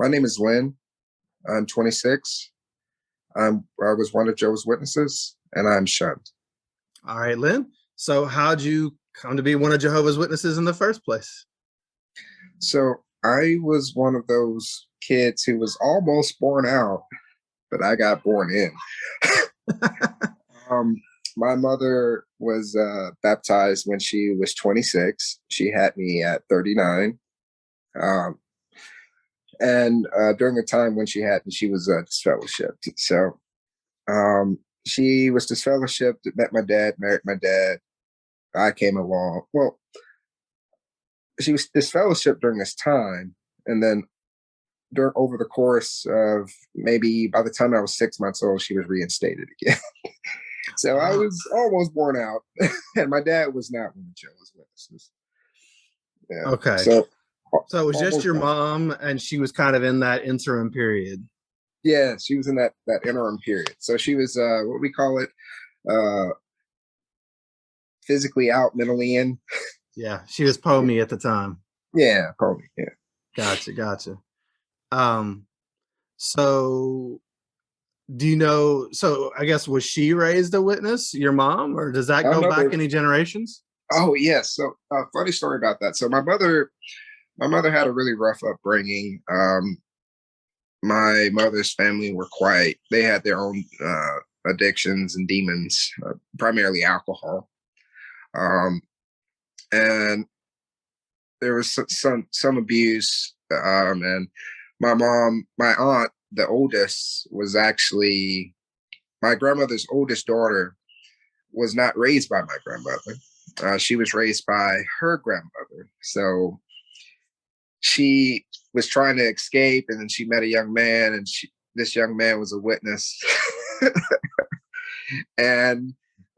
My name is Lynn. I'm 26. I was one of Jehovah's Witnesses, and I'm shunned. All right, Lynn. So how'd you come to be one of Jehovah's Witnesses in the first place? So I was one of those kids who was almost born out, but I got born in. um, my mother was baptized when she was 26. She had me at 39. Um, and during the time when she had me, she was disfellowshipped. So she was disfellowshipped, met my dad, married my dad. I came along. Well, she was disfellowshipped during this time, and then over the course of maybe by the time I was 6 months old, she was reinstated again. So I Ah, was almost born out, and my dad was not one of Jehovah's Witnesses. Yeah, okay. so So it was just almost. your mom, and she was kind of in that interim period. Yeah, she was in that interim period. So she was what we call it, uh, physically out, mentally in. Yeah, she was Pomey at the time. Yeah, probably. Yeah. Gotcha, gotcha. Um, so do you know? So I guess was she raised a witness, your mom, or does that My go back mother. any generations? Oh yes. So funny story about that. So my mother had a really rough upbringing. My mother's family were quite. They had their own addictions and demons, primarily alcohol. Um, and there was some abuse. And my aunt, the oldest, was actually my grandmother's oldest daughter. Was not raised by my grandmother. She was raised by her grandmother. So she was trying to escape, and then she met a young man, and this young man was a witness. And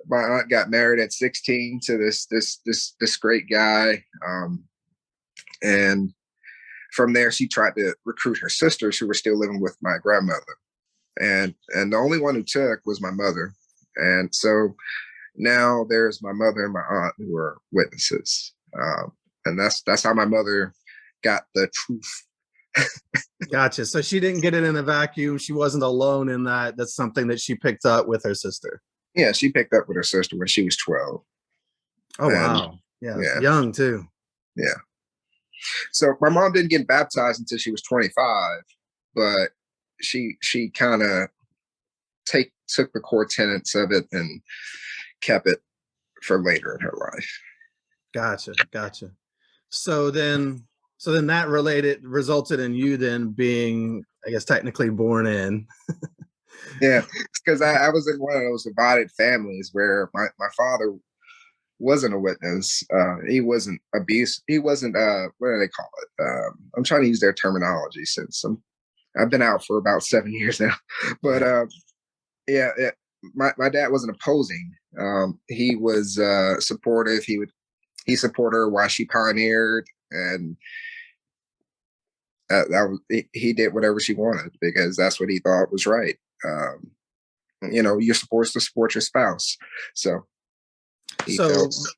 my aunt got married at 16 to this great guy. And from there, she tried to recruit her sisters who were still living with my grandmother. And the only one who took was my mother. And so now there's my mother and my aunt who are witnesses. And that's how my mother got the truth. Gotcha. So she didn't get it in a vacuum. She wasn't alone in that. That's something that she picked up with her sister. Yeah, she picked up with her sister when she was 12. Oh And wow. Yeah, yeah, young too. yeah. So my mom didn't get baptized until she was 25, but she kind of took the core tenets of it and kept it for later in her life. Gotcha, gotcha. So then, so then that related resulted in you then being, I guess, technically born in. Yeah, because I was in one of those divided families where my father wasn't a witness. He wasn't abuse. He wasn't. What do they call it? I'm trying to use their terminology since I've been out for about 7 years now. But Right. yeah, my dad wasn't opposing. He was supportive. He supported her while she pioneered, and he did whatever she wanted because that's what he thought was right. You're supposed to support your spouse, so he felt. So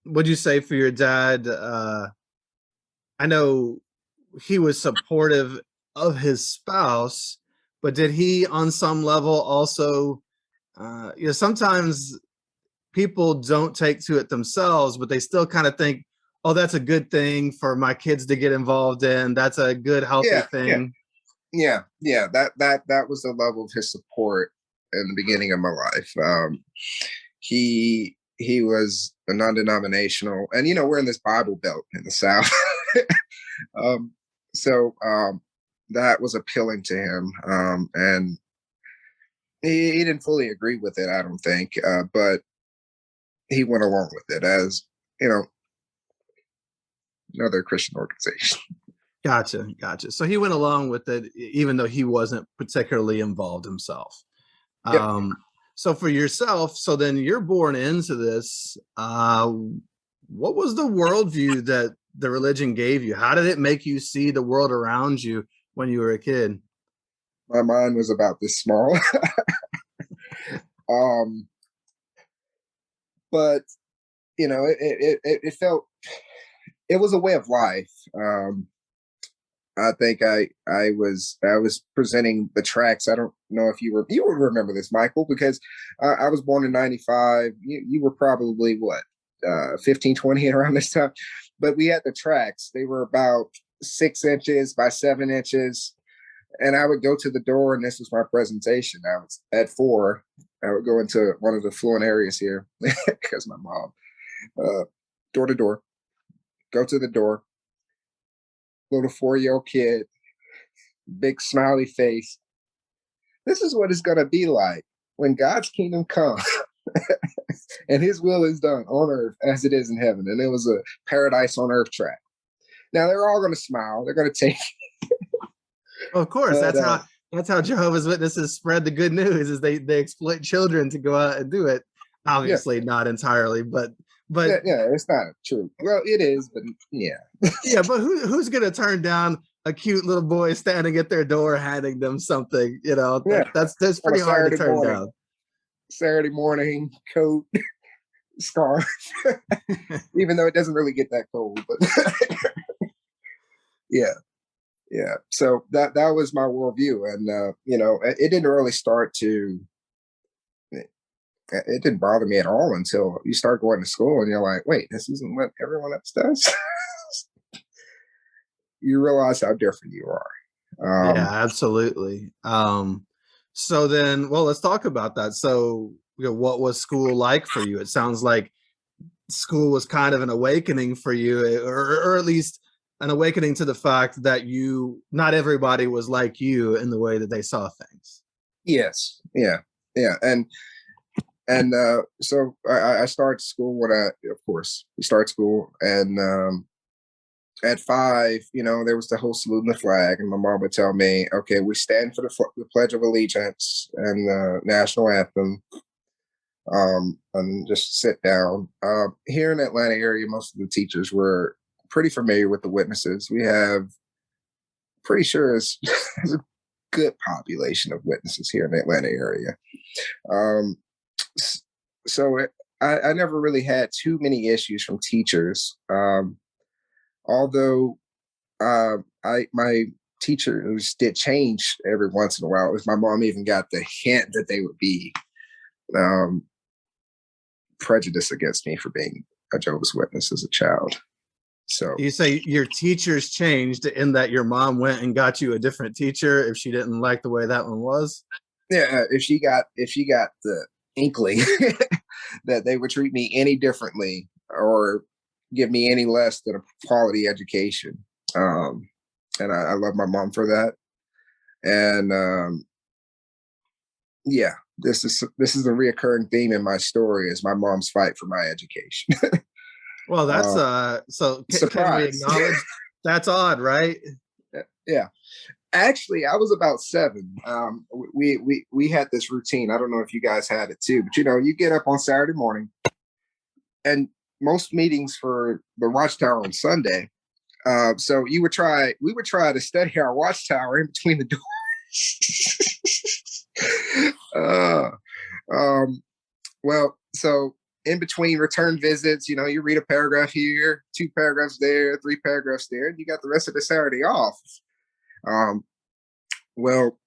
would you say for your dad, I know he was supportive of his spouse, but did he on some level also, sometimes people don't take to it themselves, but they still kind of think, oh, that's a good thing for my kids to get involved in. That's a good, healthy Yeah, yeah, thing. yeah. That was the level of his support in the beginning of my life. He was a non-denominational, and we're in this Bible Belt in the South. um, so that was appealing to him, and he didn't fully agree with it, I don't think, but he went along with it as you know another Christian organization. Gotcha, gotcha. So he went along with it, even though he wasn't particularly involved himself. Yep. Um, so for yourself, so then you're born into this. What was the worldview that the religion gave you? How did it make you see the world around you when you were a kid? My mind was about this small. um, but it felt it was a way of life. I think I was presenting the tracks. I don't know if you would remember this, Michael, because I was born in '95. You were probably what 15, 20 around this time. But we had the tracks. They were about 6 inches by 7 inches, and I would go to the door, and this was my presentation. I was at 4. I would go into one of the fluent areas here because my mom, door to door, go to the door, little 4-year-old kid, big smiley face. This is what it's going to be like when God's kingdom comes and his will is done on earth as it is in heaven. And it was a paradise on earth track. Now they're all going to smile. They're going to take, Of course, but that's how Jehovah's Witnesses spread the good news, is they exploit children to go out and do it. yeah, Obviously not entirely, but yeah, it's not true. Well, it is, but yeah, yeah, but who's gonna turn down a cute little boy standing at their door handing them something? You know, yeah. that's On a pretty hard to turn down. Saturday morning coat, scarf, even though it doesn't really get that cold, but yeah. Yeah, so that was my worldview, and it didn't really start to. It didn't bother me at all until you start going to school, and you're like, "Wait, this isn't what everyone else does." You realize how different you are. Yeah, absolutely. So then, well, let's talk about that. So, what was school like for you? It sounds like school was kind of an awakening for you, or at least an awakening to the fact that not everybody was like you in the way that they saw things. Yes, yeah, yeah, and so I started school when of course, you start school, and at 5, there was the whole saluting the flag, and my mom would tell me, "Okay, we stand for the Pledge of Allegiance and the national anthem, and just sit down." Here in the Atlanta area, most of the teachers were pretty familiar with the witnesses. We have, pretty sure, it's a good population of witnesses here in the Atlanta area. Um, so I never really had too many issues from teachers. Although my teachers did change every once in a while. If my mom even got the hint that they would be um, prejudiced against me for being a Jehovah's Witness as a child. So You say your teachers changed in that your mom went and got you a different teacher if she didn't like the way that one was? yeah, if she got the inkling that they would treat me any differently or give me any less than a quality education. And I love my mom for that. And yeah, this is a reoccurring theme in my story, is my mom's fight for my education. Well, that's uh, so can we Surprise. acknowledge that's odd, right? Yeah. Actually, I was about 7. We had this routine. I don't know if you guys had it too, but you get up on Saturday morning, and most meetings for the Watchtower on Sunday. So we would try to study our Watchtower in between the doors. Well, so in between return visits, you read a paragraph here, 2 paragraphs there, 3 paragraphs there, and you got the rest of the Saturday off. Um, well,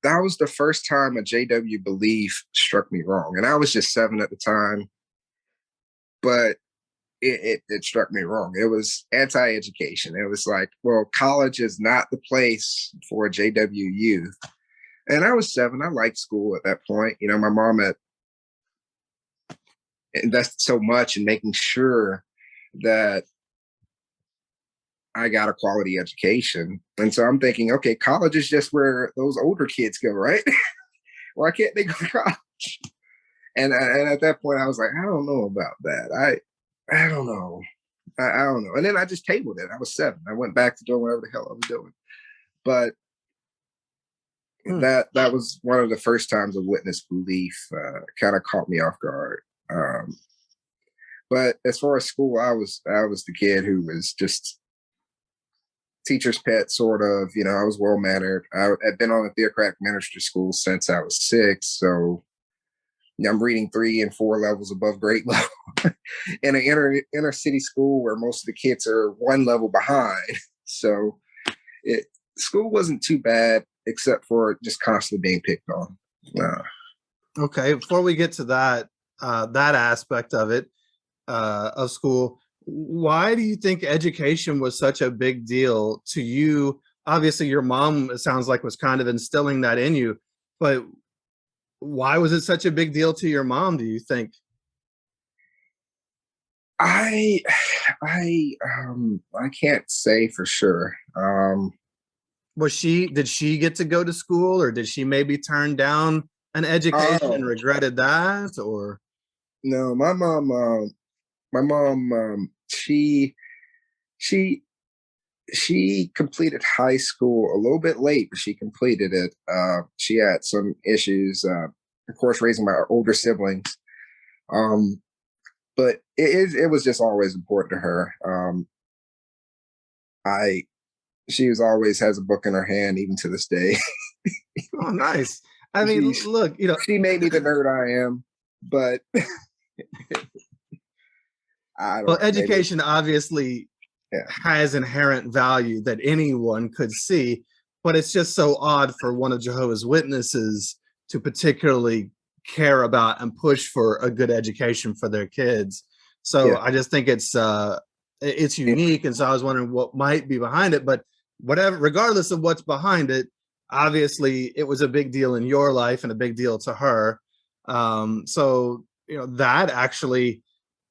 that was the first time a JW belief struck me wrong, and I was just 7 at the time, but it struck me wrong. It was anti-education. It was like, well, college is not the place for JW youth. And I was 7. I liked school at that point. My mom had invested so much in making sure that I got a quality education. And so I'm thinking, okay, college is just where those older kids go, right? Why can't they go to college? And at that point, I was like, I don't know about that. I don't know. I don't know. And then I just tabled it. I was 7. I went back to doing whatever the hell I was doing. But that was one of the first times a witness belief kind of caught me off guard. But as far as school, I was the kid who was just teacher's pet, sort of. I was well mannered. I had been on a theocratic ministry school since I was 6, so I'm reading 3 and 4 levels above grade level in an inner city school where most of the kids are 1 level behind. So it school wasn't too bad, except for just constantly being picked on. Uh, Okay, before we get to that that aspect of school, why do you think education was such a big deal to you? Obviously, your mom, it sounds like, was kind of instilling that in you, but why was it such a big deal to your mom, do you think? I I can't say for sure. Did she get to go to school, or did she maybe turn down an education and Oh regretted that? Or no, my mom, she she completed high school a little bit late, but she completed it. She had some issues, of course, raising my older siblings. Um, but it was just always important to her. I She was always has a book in her hand, even to this day. oh, nice. I mean, she look, she made me the nerd I am, but I well, don't know, maybe education obviously yeah, has inherent value that anyone could see, but it's just so odd for one of Jehovah's Witnesses to particularly care about and push for a good education for their kids. So yeah, I just think it's yeah, unique, and so I was wondering what might be behind it. But whatever, regardless of what's behind it, obviously it was a big deal in your life and a big deal to her. So that actually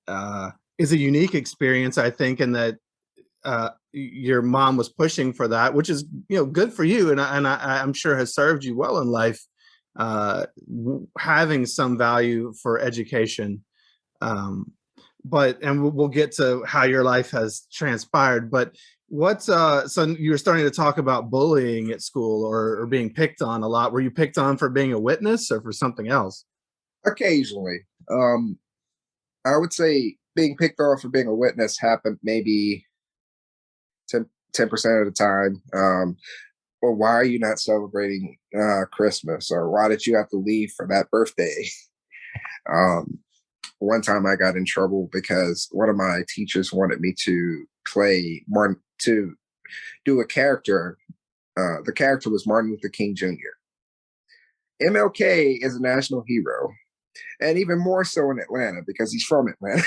uh, is a unique experience, I think, in that your mom was pushing for that, which is good for you, and I'm sure has served you well in life. Having some value for education, um, but and we'll get to how your life has transpired. But what's so you were starting to talk about bullying at school, or being picked on a lot. Were you picked on for being a witness or for something else? occasionally. I would say being picked on for being a witness happened maybe 10% of the time. Well, why are you not celebrating Christmas? Or why did you have to leave for that birthday? Um, One time I got in trouble because one of my teachers wanted me to play Martin, to do a character. The character was Martin Luther King Jr. MLK is a national hero, and even more so in Atlanta because he's from Atlanta.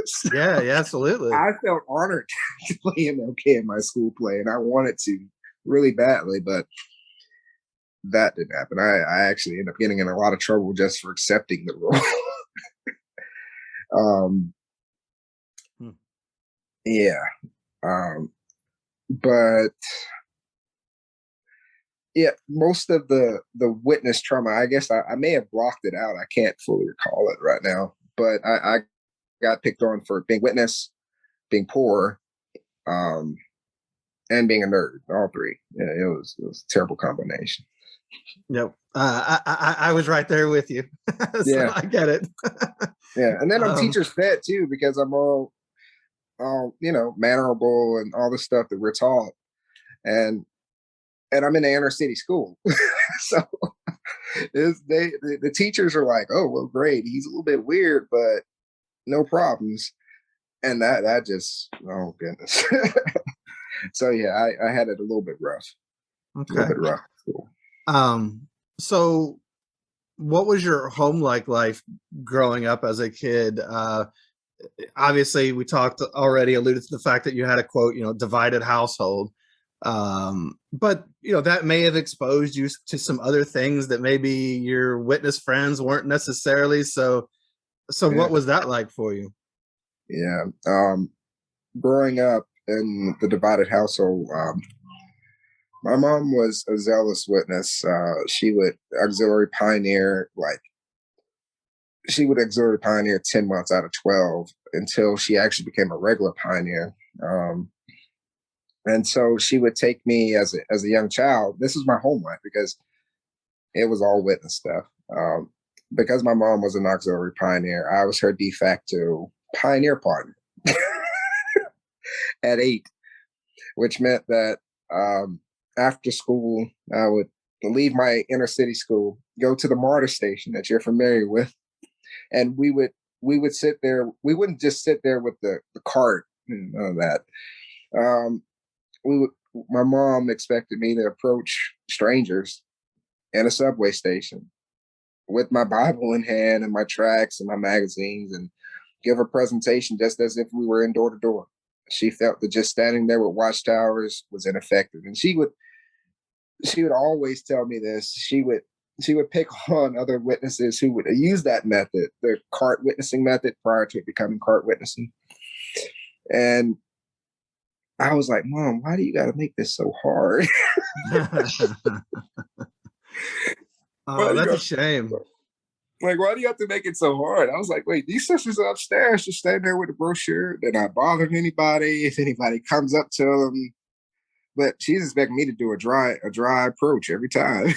So Yeah, yeah, absolutely. I felt honored to play MLK in my school play, and I wanted to really badly, but that didn't happen. I actually ended up getting in a lot of trouble just for accepting the role. um, Hmm. yeah, um, but yeah, most of the witness trauma, I guess I may have blocked it out. I can't fully recall it right now, but I got picked on for being witness, being poor, um, and being a nerd. All three. Yeah, it was a terrible combination. Yep. I was right there with you, so Yeah, I get it. yeah, and then I'm um, teacher's pet too because I'm all mannerable and all the stuff that we're taught, and I'm in the inner city school, so the teachers are like, oh well, great, he's a little bit weird, but no problems, and that just, oh goodness. So yeah, I had it a little okay. bit rough at school. Um, so what was your home like life growing up as a kid? Obviously, we talked already, alluded to the fact that you had a quote, divided household. But that may have exposed you to some other things that maybe your witness friends weren't necessarily. So Yeah, what was that like for you? yeah. Growing up in the divided household, my mom was a zealous witness. She would auxiliary pioneer, like she would auxiliary pioneer 10 months out of 12 until she actually became a regular pioneer. Um, and so she would take me as a young child. This is my home life because it was all witness stuff. Because my mom was an auxiliary pioneer, I was her de facto pioneer partner at 8, which meant that after school, I would leave my inner city school, go to the MARTA station that you're familiar with, and we would sit there. We wouldn't just sit there with the cart and all that. Um, my mom expected me to approach strangers in a subway station with my Bible in hand and my tracts and my magazines and give a presentation just as if we were in door to door. She felt that just standing there with watchtowers was ineffective. And she would always tell me this. She would pick on other witnesses who would use that method, the cart witnessing method, prior to it becoming cart witnessing. And I was like, Mom, why do you got to make this so hard? Oh, that's a shame. Like, why do you have to make it so hard? I was like, wait, these sisters are upstairs just standing there with a brochure. They're not bothering anybody. If anybody comes up to them, but she's expecting me to do a dry approach every time.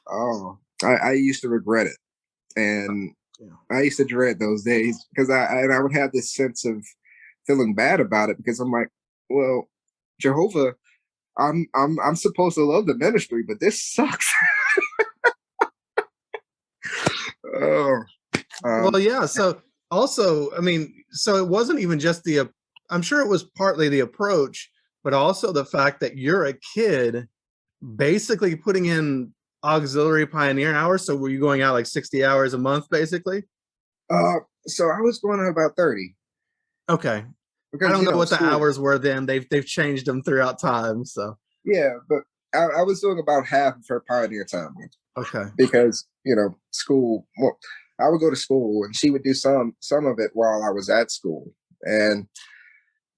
Oh, I used to regret it, and I used to dread those days because I would have this sense of feeling bad about it because I'm like, well, Jehovah, I'm supposed to love the ministry, but this sucks. Oh, Well, yeah. So also, I mean, so it wasn't even just I'm sure it was partly the approach, but also the fact that you're a kid basically putting in auxiliary pioneer hours. So were you going out like 60 hours a month, basically? so I was going on about 30. Okay. I Because don't know what the school, hours were then. They've changed them throughout time. So yeah, but I was doing about half of her pioneer time okay. because school. Well, I would go to school and she would do some of it while I was at school.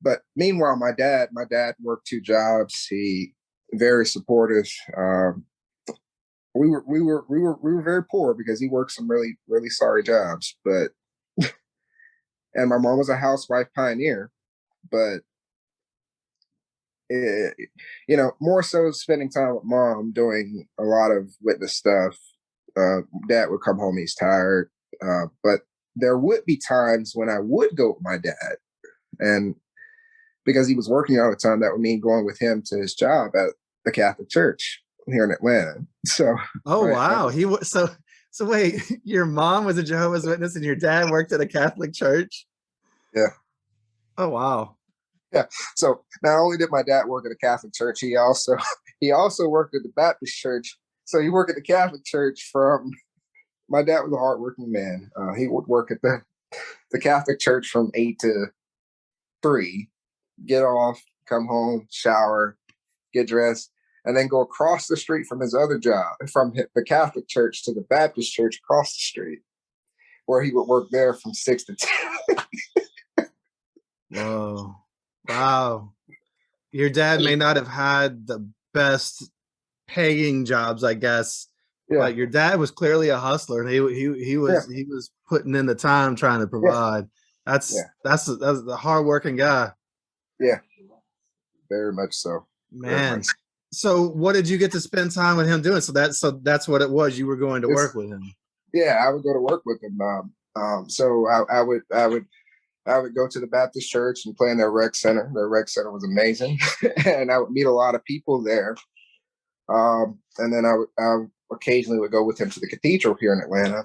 But meanwhile, my dad worked 2 jobs. He very supportive. We were very poor because he worked some really really sorry jobs. But and my mom was a housewife pioneer, but more so spending time with mom doing a lot of witness stuff. Dad would come home, he's tired. But there would be times when I would go with my dad. And because he was working all the time, that would mean going with him to his job at the Catholic Church here in Atlanta. So, oh, wow. He was so wait, your mom was a Jehovah's Witness and your dad worked at a Catholic church? Yeah. Oh, wow. Yeah. So not only did my dad work at a Catholic church, he also worked at the Baptist church. So he worked at the Catholic church from. My dad was a hardworking man. He would work at the Catholic church from 8 to 3, get off, come home, shower, get dressed, and then go across the street from his other job, from the Catholic church to the Baptist church across the street, where he would work there from 6 to 10. Whoa. Wow. Your dad may not have had the best paying jobs, I guess, but your dad was clearly a hustler, and he was putting in the time trying to provide. That's the hardworking guy. Yeah, very much so. Man. So what did you get to spend time with him doing? So that's what it was. You were going to work with him. Yeah, I would go to work with him. So I would go to the Baptist church and play in their rec center. Their rec center was amazing, and I would meet a lot of people there. And then I occasionally would go with him to the cathedral here in Atlanta,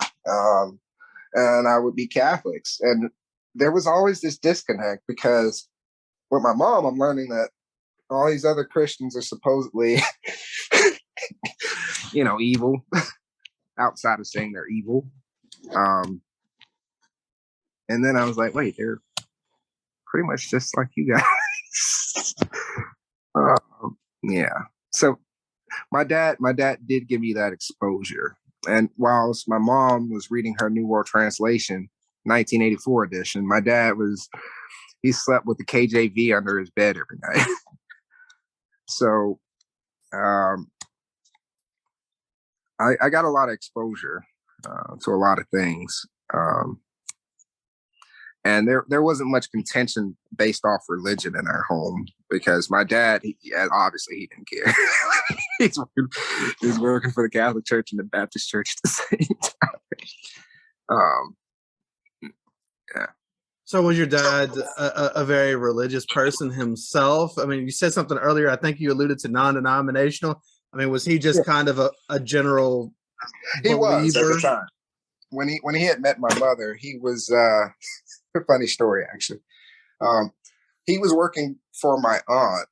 and I would be Catholics. And there was always this disconnect because with my mom, I'm learning that all these other Christians are supposedly, evil, outside of saying they're evil. And then I was like, wait, they're pretty much just like you guys. Yeah. So my dad did give me that exposure. And whilst my mom was reading her New World Translation, 1984 edition, my dad he slept with the KJV under his bed every night. So I got a lot of exposure to a lot of things. And there wasn't much contention based off religion in our home because my dad, obviously he didn't care. he's working for the Catholic Church and the Baptist Church at the same time. Yeah. So was your dad a very religious person himself? I mean, you said something earlier. I think you alluded to non-denominational. I mean, was he just kind of a general believer? Was at the time. When he had met my mother, he was a funny story actually. He was working for my aunt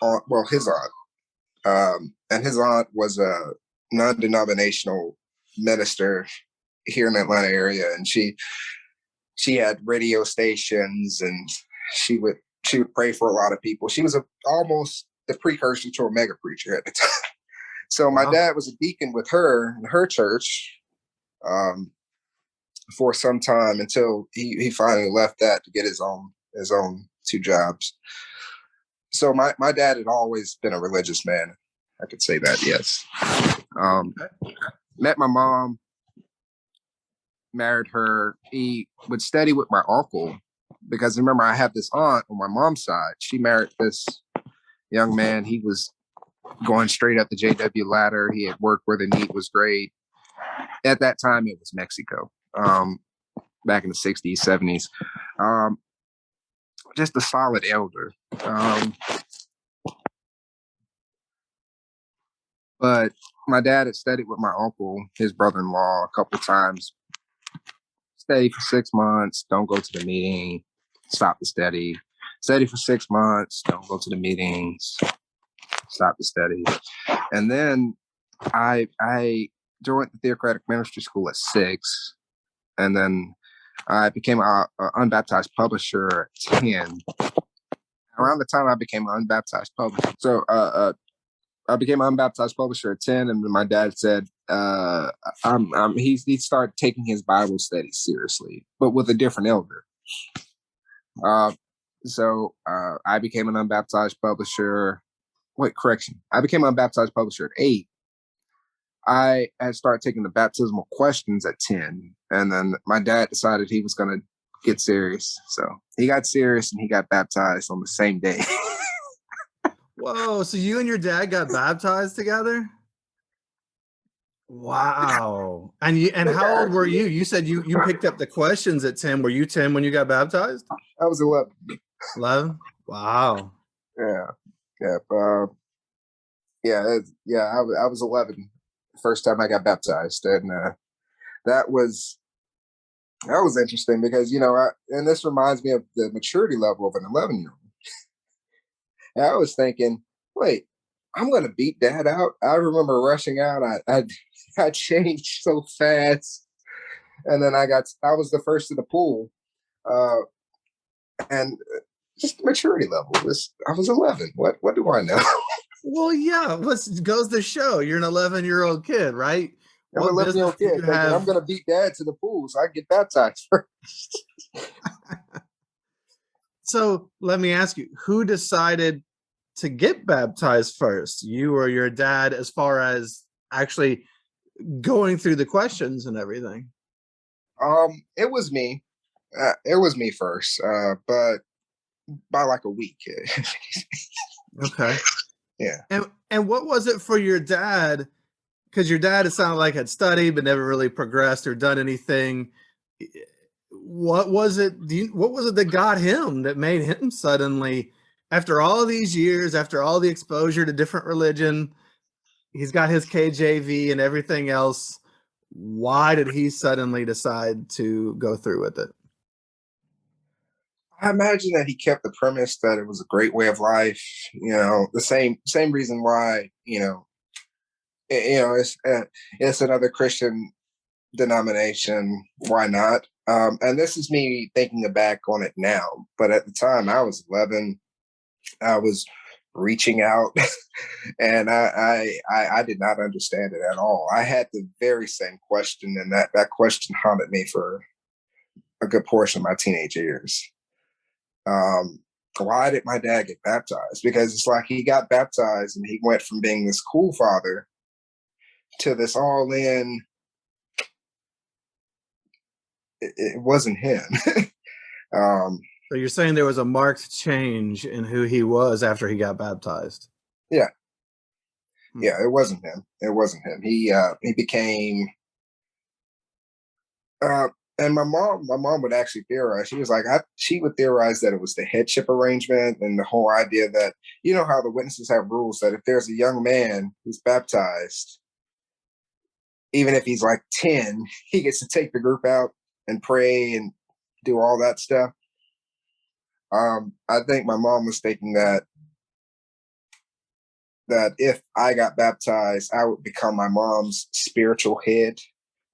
aunt, well, his aunt, and his aunt was a non-denominational minister here in the Atlanta area, and she had radio stations, and she would she would pray for a lot of people. She was almost the precursor to a mega preacher at the time. So my Wow. dad was a deacon with her in her church um, for some time until he finally left that to get his own two jobs. So my dad had always been a religious man. I could say that, yes. Um, Met my mom, married her. He would study with my uncle because remember I have this aunt on my mom's side. She married this young man. He was going straight up the JW ladder. He had worked where the need was great. At that time, it was Mexico. Back in the 60s, 70s. Just a solid elder. But my dad had studied with my uncle, his brother-in-law, a couple times. Stay for 6 months, don't go to the meeting, stop the study. Study for 6 months, don't go to the meetings, stop the study. And then I joined the theocratic ministry school at 6, and then I became a unbaptized publisher at 10. Around the time I became an unbaptized publisher, so I became an unbaptized publisher at 10, and my dad said he started taking his Bible study seriously, but with a different elder. So I became an unbaptized publisher. Wait, correction. I became an unbaptized publisher at 8. I had started taking the baptismal questions at 10, and then my dad decided he was going to get serious. So he got serious and he got baptized on the same day. Whoa. So you and your dad got baptized together? Wow. And how old were you? You said you picked up the questions at 10. Were you 10 when you got baptized? I was 11. 11? Wow. Yeah, yeah, yeah. I was 11 the first time I got baptized, and that was that was interesting because and this reminds me of the maturity level of an 11-year-old. And I was thinking, wait, I'm gonna beat dad out. I remember rushing out. I changed so fast, and then I was the first in the pool, uh, and just maturity level. I was 11. What do I know? Well, yeah. What goes to show you're an 11-year-old kid, right? I'm an What 11-year-old business do kid you thinking I'm have? gonna beat dad to the pool so I can get baptized first. So let me ask you, who decided to get baptized first? You or your dad, as far as actually going through the questions and everything? It was me. It was me first, but by like a week. Okay. Yeah. And what was it for your dad? Because your dad, it sounded like, had studied but never really progressed or done anything. What was it? What was it that got him, that made him suddenly, after all these years, after all the exposure to different religion, he's got his KJV and everything else. Why did he suddenly decide to go through with it? I imagine that he kept the premise that it was a great way of life. The same reason why it's another Christian denomination. Why not? And this is me thinking back on it now, but at the time I was 11. I was reaching out, and I did not understand it at all. I had the very same question, and that question haunted me for a good portion of my teenage years. Um, why did my dad get baptized? Because it's like he got baptized and he went from being this cool father to this all in. It wasn't him. um, So you're saying there was a marked change in who he was after he got baptized? yeah, Hmm. yeah, it wasn't him. It wasn't him. He became. Uh, and my mom would actually theorize. She was like, she would theorize that it was the headship arrangement and the whole idea that how the witnesses have rules that if there's a young man who's baptized, even if he's like 10, he gets to take the group out and pray and do all that stuff. I think my mom was thinking that that if I got baptized, I would become my mom's spiritual head,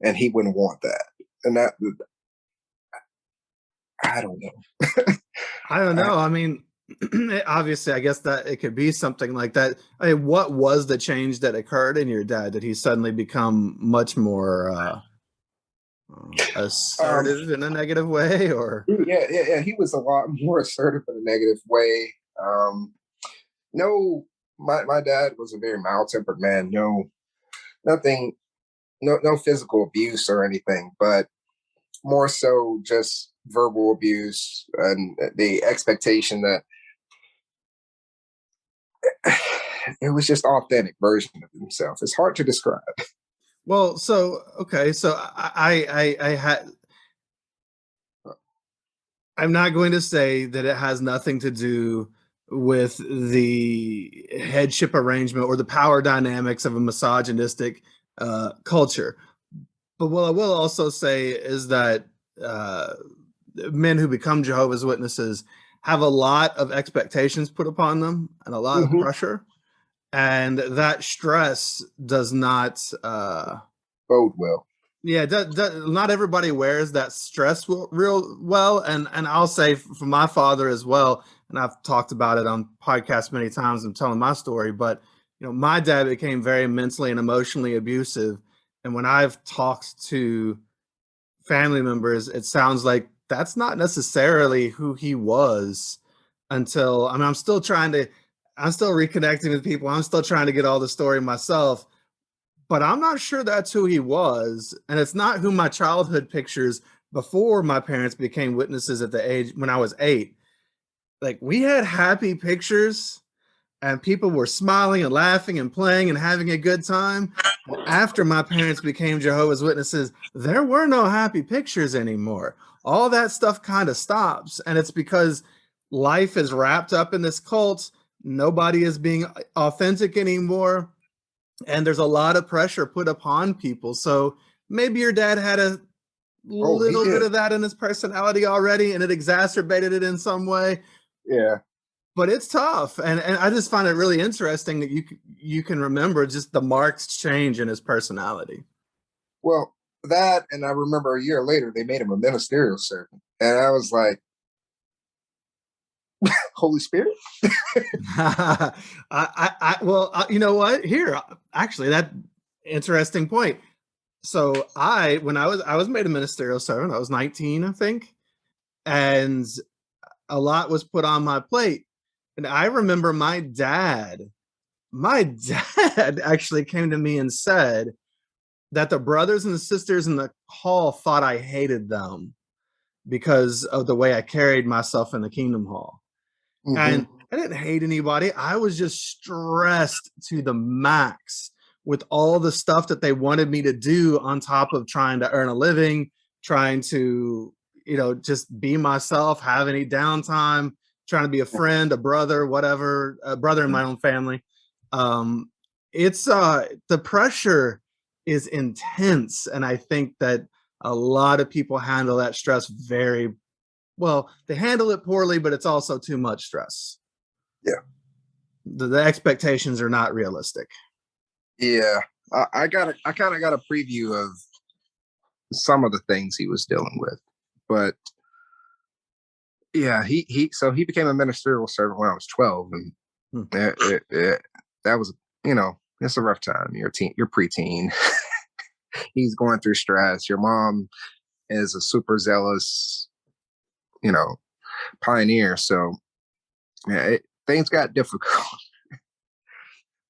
and he wouldn't want that. And that, I don't know. I don't I, know. I mean, obviously, I guess that it could be something like that. I mean, what was the change that occurred in your dad? Did he suddenly become much more um, assertive in a negative way, or? yeah. He was a lot more assertive in a negative way. No, my dad was a very mild tempered man. No, nothing, no physical abuse or anything, but more so just verbal abuse and the expectation that it was just authentic version of himself. It's hard to describe. Well, so okay, so I had. I'm not going to say that it has nothing to do with the headship arrangement or the power dynamics of a misogynistic culture. But what I will also say is that uh, men who become Jehovah's Witnesses have a lot of expectations put upon them and a lot of Mm-hmm. pressure, and that stress does not. Bode well. Yeah, not everybody wears that stress real well, and I'll say for my father as well, and I've talked about it on podcasts many times. I'm telling my story, but my dad became very mentally and emotionally abusive, and when I've talked to family members, it sounds like that's not necessarily who he was until I mean, I'm still reconnecting with people. I'm still trying to get all the story myself, but I'm not sure that's who he was. And it's not who my childhood pictures before my parents became witnesses at the age when I was 8. Like we had happy pictures and people were smiling and laughing and playing and having a good time. And after my parents became Jehovah's Witnesses, there were no happy pictures anymore. All that stuff kind of stops. And it's because life is wrapped up in this cult. Nobody is being authentic anymore. And there's a lot of pressure put upon people. So maybe your dad had a Oh, he little bit did. of that in his personality already and it exacerbated it in some way, Yeah. but it's tough. And I just find it really interesting that you can remember just the marked change in his personality. Well, that, and I remember a year later they made him a ministerial servant, and I was like, Holy Spirit. Well, you know what? Here, actually, that interesting point. So when I was made a ministerial servant, I was 19, I think, and a lot was put on my plate. And I remember my dad actually came to me and said that the brothers and the sisters in the hall thought I hated them because of the way I carried myself in the Kingdom Hall. Mm-hmm. And I didn't hate anybody. I was just stressed to the max with all the stuff that they wanted me to do on top of trying to earn a living, trying to, just be myself, have any downtime, trying to be a friend, a brother, whatever, a brother in my own family. Um, it's the pressure is intense. And I think that a lot of people handle that stress very well. They handle it poorly, but it's also too much stress. Yeah. The expectations are not realistic. Yeah. I kind of got a preview of some of the things he was dealing with, but yeah, so he became a ministerial servant when I was 12, and Hmm. that was, it's a rough time. You're preteen. He's going through stress. Your mom is a super zealous, you know, pioneer. So yeah, things got difficult.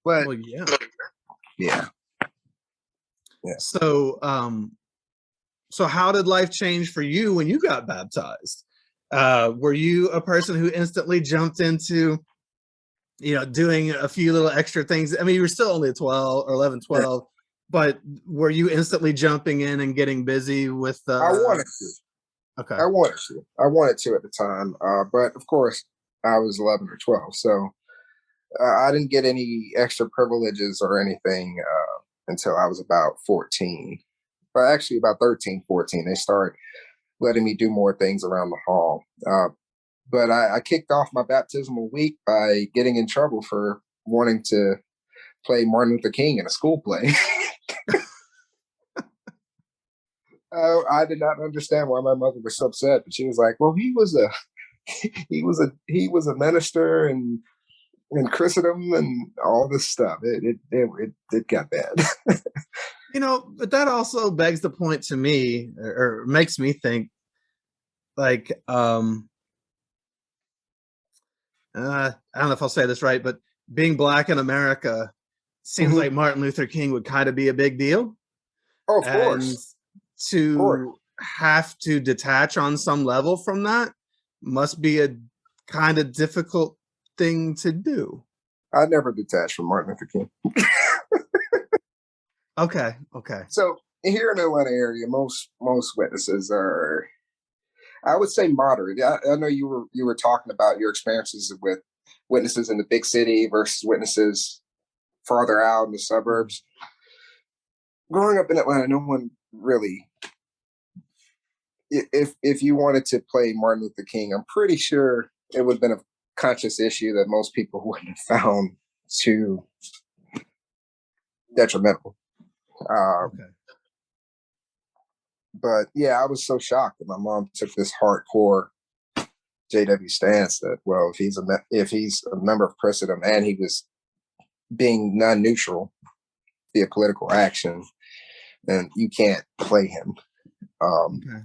But Well, yeah. yeah, yeah. So, so how did life change for you when you got baptized? Were you a person who instantly jumped into, doing a few little extra things? I mean, you were still only 12 or 11, Yeah. 12, but were you instantly jumping in and getting busy with I wanted to. okay. I wanted to at the time. But of course, I was 11 or 12. So I didn't get any extra privileges or anything until I was about 14. But actually, about 13, 14, they started letting me do more things around the hall. But I kicked off my baptismal week by getting in trouble for wanting to play Martin Luther King in a school play. I did not understand why my mother was so upset, but she was like, "Well, he was a minister and in Christendom and all this stuff. It got bad." But that also begs the point to me, or makes me think, like, I don't know if I'll say this right, but being black in America seems Mhm. like Martin Luther King would kind of be a big deal, Oh, of and course, of course. to have to detach on some level from that must be a kind of difficult thing to do. I never detached from Martin Luther King. Okay, okay. So here in the Atlanta area, most witnesses are, I would say, moderate. I know you were talking about your experiences with witnesses in the big city versus witnesses farther out in the Mhm. suburbs. Growing up in Atlanta, no one really. If you wanted to play Martin Luther King, I'm pretty sure it would have been a conscious issue that most people wouldn't have found too detrimental. Um, Okay. but yeah, I was so shocked that my mom took this hardcore JW stance that, well, if he's a member of Christendom and he was being non-neutral via political action, then you can't play him. Um, Okay.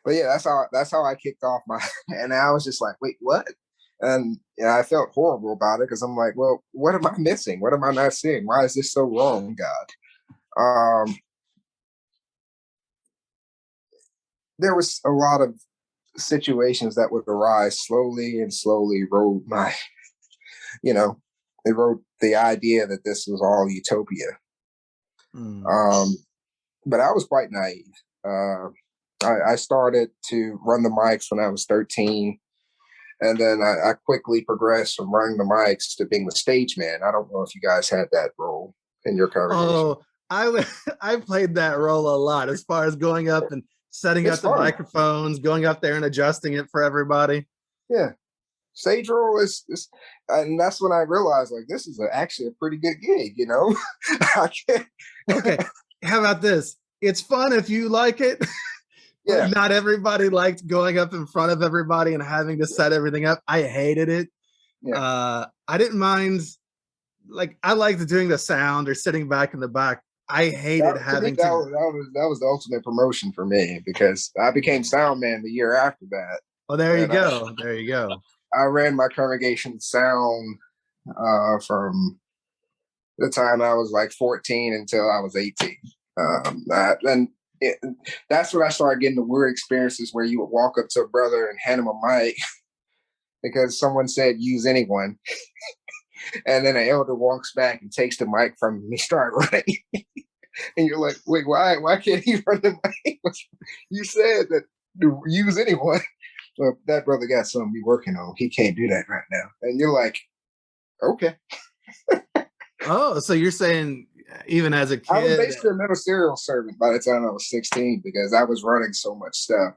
but yeah, that's how I kicked off my, and I was just like, wait, what? And yeah, I felt horrible about it because I'm like, well, what am I missing? What am I not seeing? Why is this so wrong, God? There was a lot of situations that would arise slowly and slowly erode my, you know, erode the idea that this was all utopia. Mm. Um, but I was quite naive. I started to run the mics when I was 13. And then I quickly progressed from running the mics to being the stage man. I don't know if you guys had that role in your congregation. Oh, I played that role a lot as far as going up and setting It's up the fun. microphones, going up there and adjusting it for everybody. Yeah. Stage role is, and that's when I realized, like, this is actually a pretty good gig, you know? I can't, Okay, how about this? It's fun if you like it, but yeah, not everybody liked going up in front of everybody and having to set everything up. I hated it. yeah. I didn't mind, like, I liked doing the sound or sitting back in the back. I hated To me, having that to. was, the ultimate promotion for me because I became sound man the year after that. Oh, there you And go. There you go. I ran my congregation sound from the time I was like 14 until I was 18. And it, that's when I started getting the weird experiences where you would walk up to a brother and hand him a mic because someone said use anyone, and then an elder walks back and takes the mic from him and he started running. And you're like, wait, why can't he run the mic? You said that to use anyone. Well, that brother got something to be working on. He can't do that right now. And you're like, okay. Oh, so you're saying even as a I was kid? basically a ministerial servant by the time I was 16 because I was running so much stuff.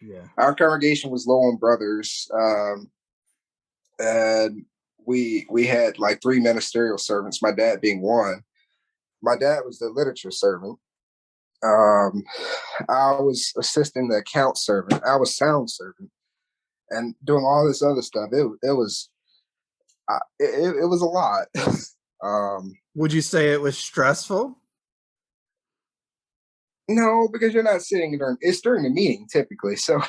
Yeah. Our congregation was low on brothers, and we had like three ministerial servants. My dad being one. My dad was the literature servant. Um, I was assisting the account servant. I was sound servant, and doing all this other stuff. It was a lot. um, Would you say it was stressful? no, because you're not sitting during. It's during the meeting typically. So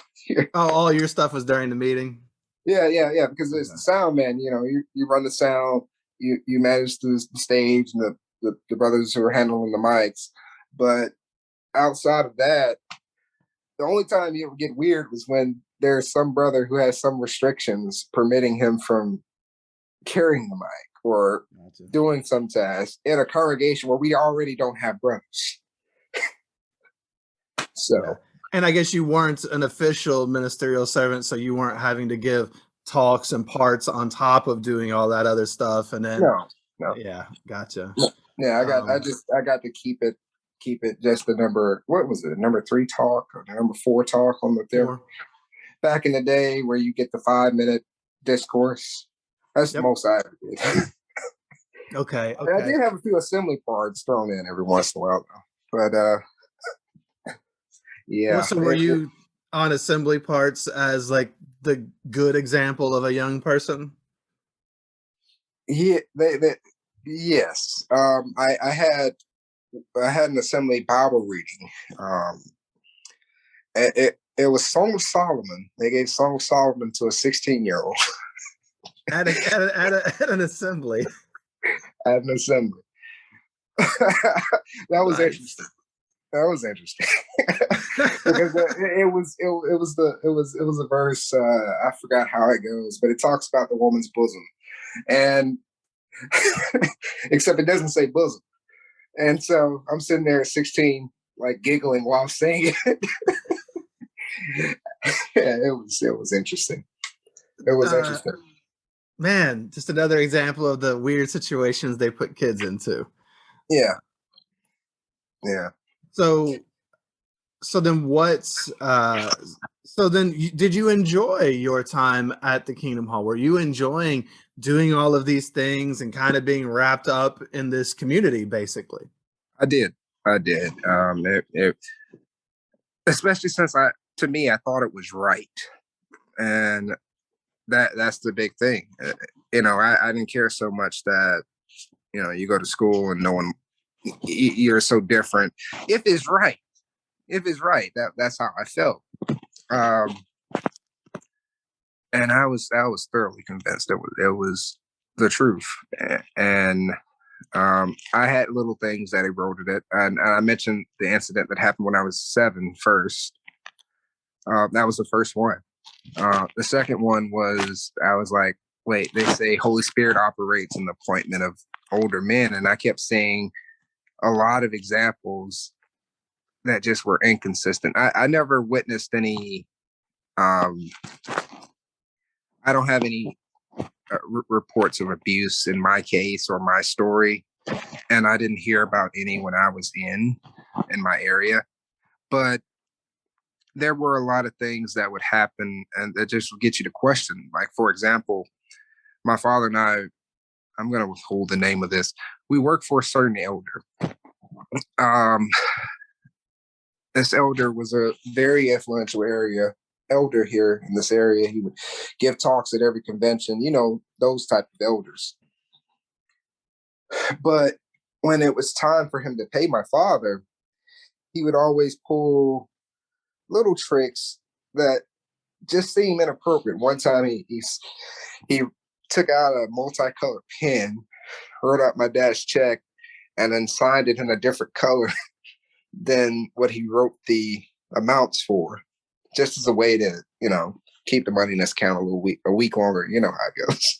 Oh, all your stuff was during the meeting? yeah. Because it's Okay. the sound man. You run the sound. You manage the stage and the brothers who are handling the mics. But outside of that, the only time you ever get weird was when there's some brother who has some restrictions permitting him from carrying the mic or Gotcha. doing some task in a congregation where we already don't have brothers. Yeah. So And I guess you weren't an official ministerial servant, so you weren't having to give talks and parts on top of doing all that other stuff. And then, no, no. yeah, gotcha. Yeah, Um, I got to keep it just the number, what was it, number three talk or the number four talk on the there four. back in the day where you get the 5 minute discourse. That's the Yep. most I ever did. Okay, I okay. did have a few assembly parts thrown in every once in a while, though. But Well, yeah, so were you on assembly parts as like the good example of a young person? yeah, yes. I had an assembly Bible reading. It was Song of Solomon. They gave Song of Solomon to a 16-year-old At an assembly. at an assembly. That was Nice. interesting. That was interesting because it was a verse. I forgot how it goes, but it talks about the woman's bosom, and except it doesn't say bosom. And so I'm sitting there at 16, like giggling while saying it. Yeah, it was interesting. It was uh, interesting. Man, just another example of the weird situations they put kids into. Yeah, yeah. So, so then what's so then did you enjoy your time at the Kingdom Hall? Were you enjoying doing all of these things and kind of being wrapped up in this community basically? I did. I did. Especially since to me, I thought it was right, and that's the big thing. I didn't care so much that you go to school and no one, you're so different. If it's right, if it's right, that's how I felt. Um, and I was thoroughly convinced it was the truth, and I had little things that eroded it, and I mentioned the incident that happened when I was 7 first. That was the first one. The second one was I was like, wait, they say Holy Spirit operates in the appointment of older men, and I kept seeing a lot of examples that just were inconsistent. I never witnessed any. Um, I don't have any reports of abuse in my case or my story, and I didn't hear about any when I was in my area. But there were a lot of things that would happen, and that just would get you to question. Like, for example, my father and I'm going to withhold the name of this. We work for a certain elder. Um, this elder was a very influential elder here in this area. He would give talks at every convention, those type of elders. But when it was time for him to pay my father, he would always pull little tricks that just seemed inappropriate. One time he took out a multicolored pen, wrote out my dad's check, and then signed it in a different color than what he wrote the amounts for, just as a way to, keep the money in his account a week longer. You know how it goes.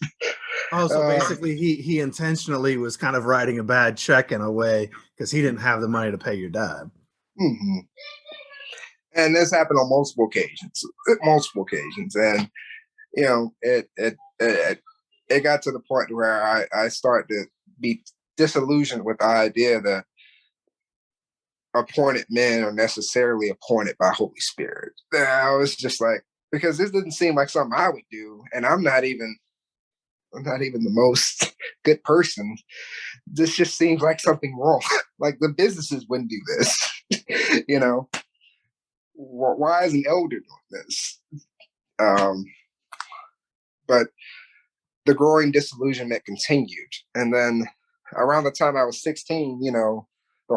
Oh, so basically he intentionally was kind of writing a bad check in a way because he didn't have the money to pay your dad. Mm-hmm. And this happened on multiple occasions, and it got to the point where I started to be disillusioned with the idea that appointed men are necessarily appointed by Holy Spirit. I was just like, because this didn't seem like something I would do, and I'm not even the most good person. This just seems like something wrong. Like the businesses wouldn't do this. Why is an elder doing this? But the growing disillusionment continued, and then around the time I was 16, the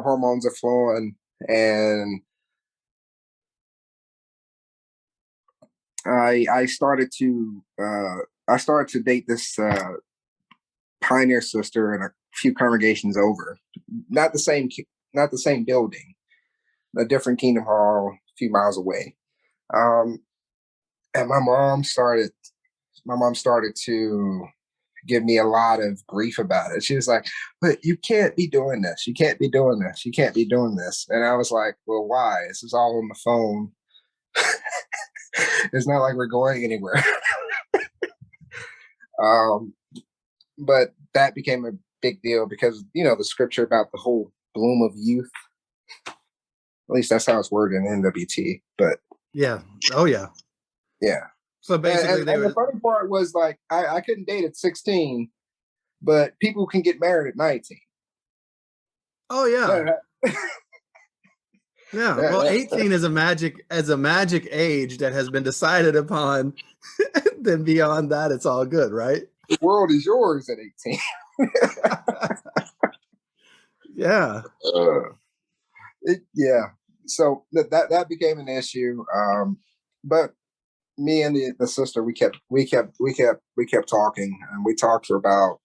hormones are flowing, and I started to date this pioneer sister and a few congregations over, not the same not the same building, a different Kingdom Hall, a few miles away. Um, and my mom started to give me a lot of grief about it. She was like, "But you can't be doing this. You can't be doing this. You can't be doing this." And I was like, "Well, why? This is all on the phone. It's not like we're going anywhere." um, but that became a big deal because the scripture about the whole bloom of youth. At least that's how it's worded in NWT. But Yeah. Oh yeah. yeah, So and, basically and, they and the were funny part was like I couldn't date at 16 but people can get married at 19. Oh yeah. That, Yeah. Well, that, 18 is a magic age that has been decided upon. Then beyond that, it's all good, right? the world is yours at 18. Yeah. Uh, yeah. So that became an issue. But me and the sister, we kept talking, and we talked for about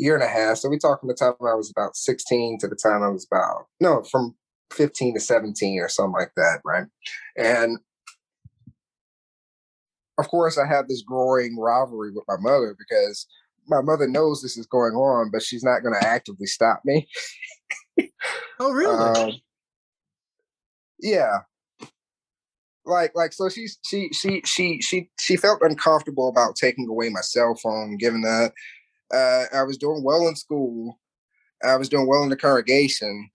a year and a half. So we talked from the time I was about 16 to the time I was about, no, from 15 to 17 or something like that, right? And of course, I have this growing rivalry with my mother because my mother knows this is going on, but she's not going to actively stop me. Oh, really? Um, yeah, like so she felt uncomfortable about taking away my cell phone, given that I was doing well in school, I was doing well in the congregation,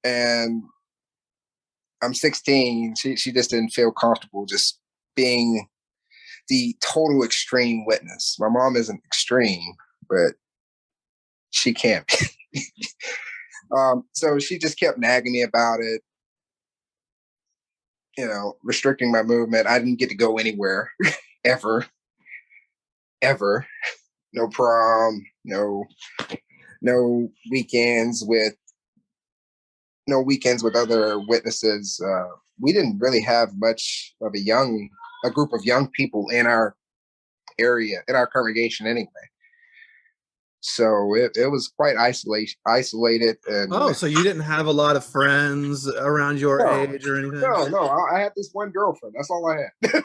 and I'm 16. She just didn't feel comfortable just being the total extreme witness. My mom isn't extreme, but she can't. So she just kept nagging me about it, restricting my movement. I didn't get to go anywhere ever, ever. No prom, no weekends with no weekends with other witnesses. We didn't really have much of a group of young people in our area, in our congregation anyway. So it was quite isolated, and Oh, so you didn't have a lot of friends around your no, age or anything? no. I had this one girlfriend. That's all I had.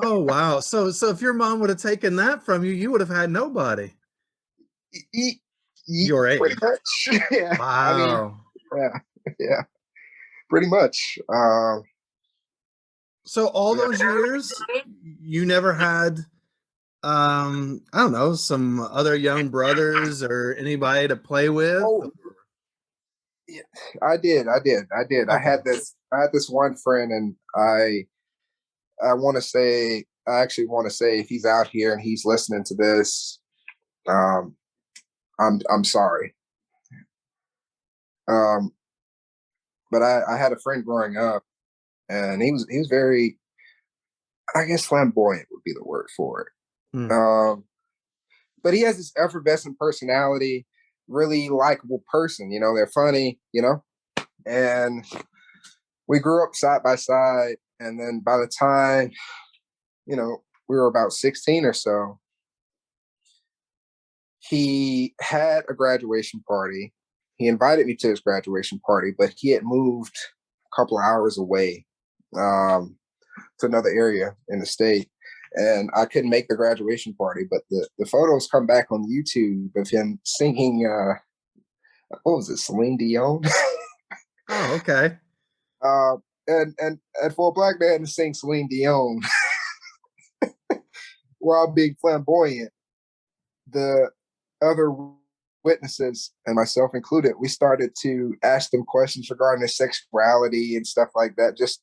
Oh, wow. So if your mom would have taken that from you, you would have had nobody Eat, eat, your pretty age. much. Yeah, I mean, Wow. yeah, yeah, pretty much. So all Yeah. those years, you never had, I don't know, some other young brothers or anybody to play with? Oh, yeah, I did. Okay. I had this one friend, and I want to say, I actually want to say, if he's out here and he's listening to this, um, I'm sorry. Um, but I had a friend growing up, and he was very, I guess, flamboyant would be the word for it. Hmm. But he has this effervescent personality, really likable person. They're funny. And we grew up side by side, and then by the time we were about 16 or so, he had a graduation party. He invited me to his graduation party, but he had moved a couple of hours away, um, to another area in the state. And I couldn't make the graduation party, but the photos come back on YouTube of him singing, what was it, Celine Dion? Oh, okay. uh, and for a black man to sing Celine Dion while being flamboyant, the other witnesses, and myself included, we started to ask them questions regarding their sexuality and stuff like that. Just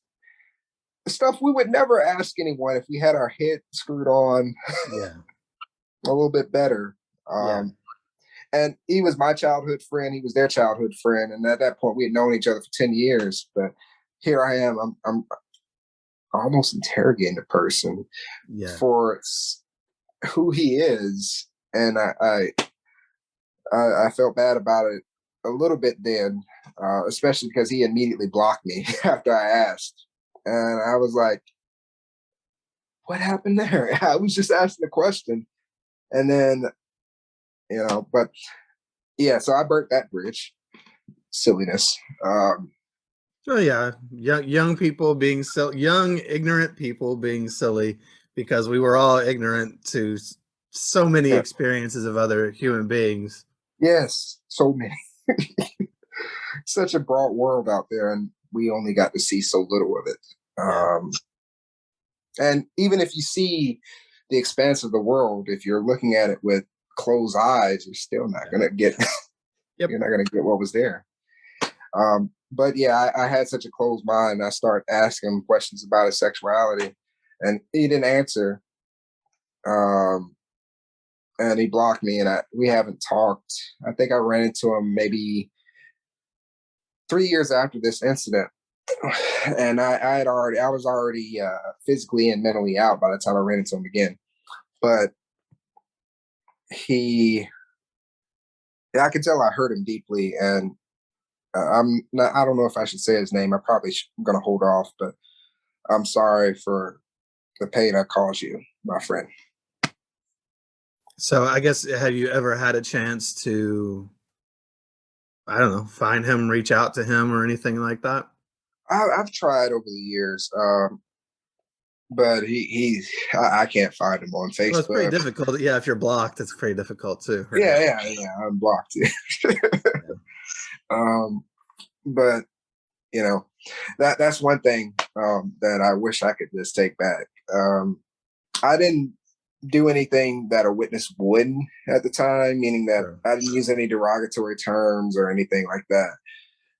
stuff we would never ask anyone if we had our head screwed on Yeah. a little bit better. Yeah. Um, and he was my childhood friend. He was their childhood friend. And at that point, we had known each other for 10 years. But here I am. I'm almost interrogating the person Yeah. for who he is. And I felt bad about it a little bit then, especially because he immediately blocked me after I asked. And I was like, what happened there? I was just asking a question. And then, but yeah, so I burnt that bridge. Silliness. So yeah, young people being so young, ignorant people being silly because we were all ignorant to so many Yeah. experiences of other human beings. Yes, so many. Such a broad world out there, and we only got to see so little of it. Yeah. And even if you see the expanse of the world, if you're looking at it with closed eyes, you're still not gonna get Yep. you're not gonna get what was there. But yeah, I had such a closed mind. I started asking him questions about his sexuality, and he didn't answer. Um, and he blocked me, and we haven't talked. I think I ran into him maybe 3 years after this incident, and I was already physically and mentally out by the time I ran into him again. But he, I could tell I hurt him deeply, and I'm not. I don't know if I should say his name. I'm going to hold off, but I'm sorry for the pain I caused you, my friend. So I guess, have you ever had a chance to, I don't know, find him, reach out to him or anything like that? I've tried over the years, but I can't find him on Well, it's pretty Facebook. difficult. Yeah, if you're blocked, it's pretty difficult too, right? Yeah, I'm blocked. Yeah. um, but that's one thing that I wish I could just take back. I didn't do anything that a witness wouldn't at the time, meaning that Sure. I didn't use any derogatory terms or anything like that.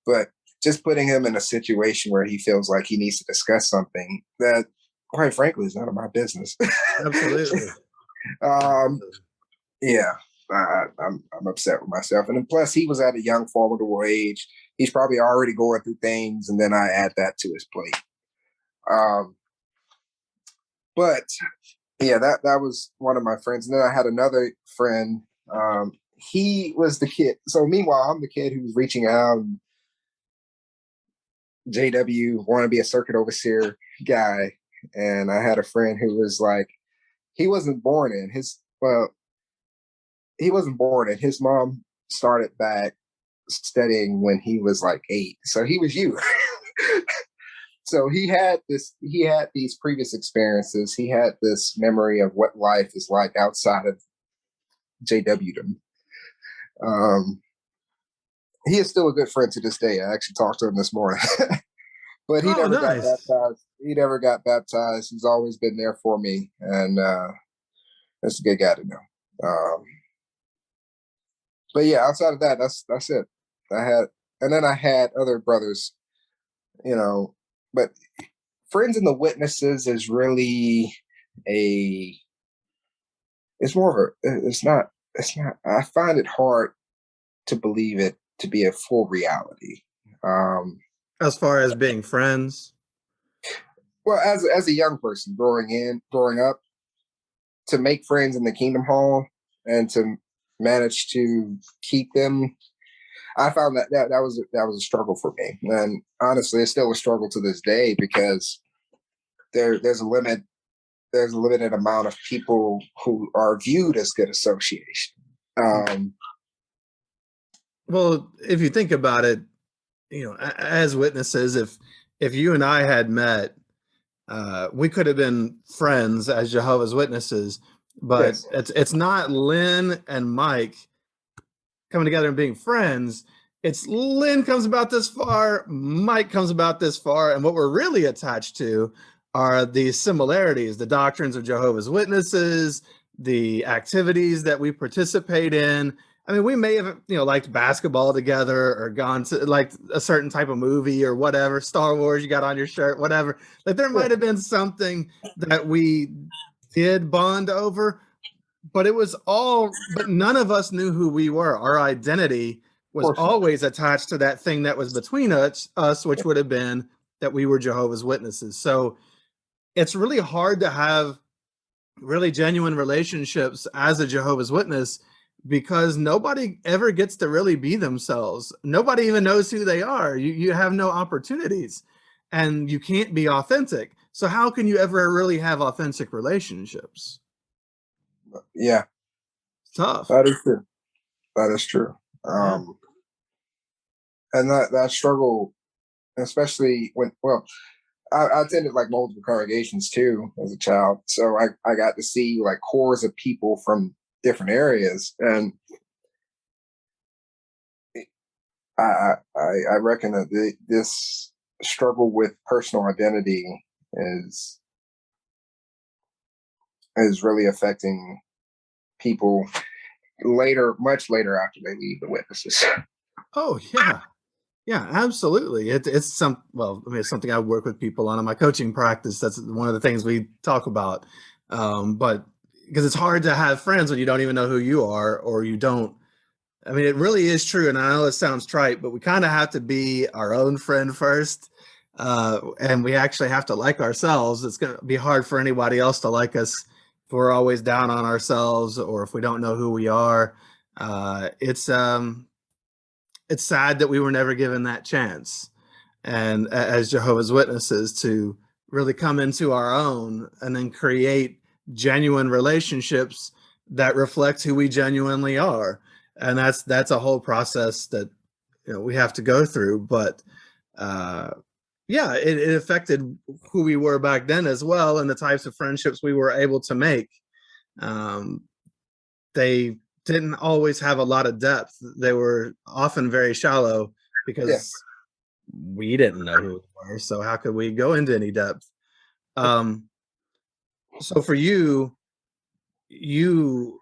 But just putting him in a situation where he feels like he needs to discuss something that, quite frankly, is none of my business. Absolutely. um, yeah, I'm upset with myself, and then plus he was at a young, formidable age. He's probably already going through things, and then I add that to his plate. Um, but yeah, that was one of my friends, and then I had another friend. He was the kid. So meanwhile, I'm the kid who's reaching out. JW, want to be a circuit overseer guy, and I had a friend who was like, he wasn't born in his well, he wasn't born in his mom started back studying when he was like 8, so he was you. So he had these previous experiences, he had this memory of what life is like outside of JWdom. um he is still a good friend to this day. I actually talked to him this morning. But he Oh, never got nice. baptized. He never got baptized. He's always been there for me, and that's a good guy to know. But yeah, outside of that, that's it. I had, and then I had other brothers, you know. But friends and the witnesses is really a. It's more of a. It's not. It's not. I find it hard to believe it to be a full reality. Um, As far as being friends. well, as a young person growing up, to make friends in the Kingdom Hall and to manage to keep them, I found that was a struggle for me, and honestly, it's still a struggle to this day because there's a limit. There's a limited amount of people who are viewed as good association. Um, Well, if you think about it, as witnesses, if you and I had met, we could have been friends as Jehovah's Witnesses, but yes, it's not Lynn and Mike coming together and being friends. It's Lynn comes about this far, Mike comes about this far, and what we're really attached to are the similarities, the doctrines of Jehovah's Witnesses, the activities that we participate in. I mean, we may have, liked basketball together or gone to like a certain type of movie or whatever, Star Wars, you got on your shirt, whatever. Like there yeah, might have been something that we did bond over, but but none of us knew who we were. Our identity of was course not. always attached to that thing that was between us, which would have been that we were Jehovah's Witnesses. So it's really hard to have really genuine relationships as a Jehovah's Witness because nobody ever gets to really be themselves. Nobody even knows who they are. You have no opportunities and you can't be authentic. So how can you ever really have authentic relationships? Yeah, It's tough. that is true. That is true. Yeah. Um, and that struggle, especially when I attended like multiple congregations too as a child, so I got to see like cores of people from different areas, and I reckon that this struggle with personal identity is is really affecting people later, much later after they leave the witnesses. Oh yeah. Yeah, absolutely. It's something I work with people on in my coaching practice. That's one of the things we talk about. But because it's hard to have friends when you don't even know who you are, or you don't. I mean, it really is true, and I know it sounds trite, but we kind of have to be our own friend first, and we actually have to like ourselves. It's going to be hard for anybody else to like us if we're always down on ourselves, or if we don't know who we are. It's sad that we were never given that chance, and as Jehovah's Witnesses, to really come into our own and then create genuine relationships that reflect who we genuinely are. And that's a whole process that, you know, we have to go through. But uh, yeah, it affected who we were back then as well, and the types of friendships we were able to make. Um, they didn't always have a lot of depth. They were often very shallow Yeah. because we didn't know who we were. So how could we go into any depth? Um, so for you, you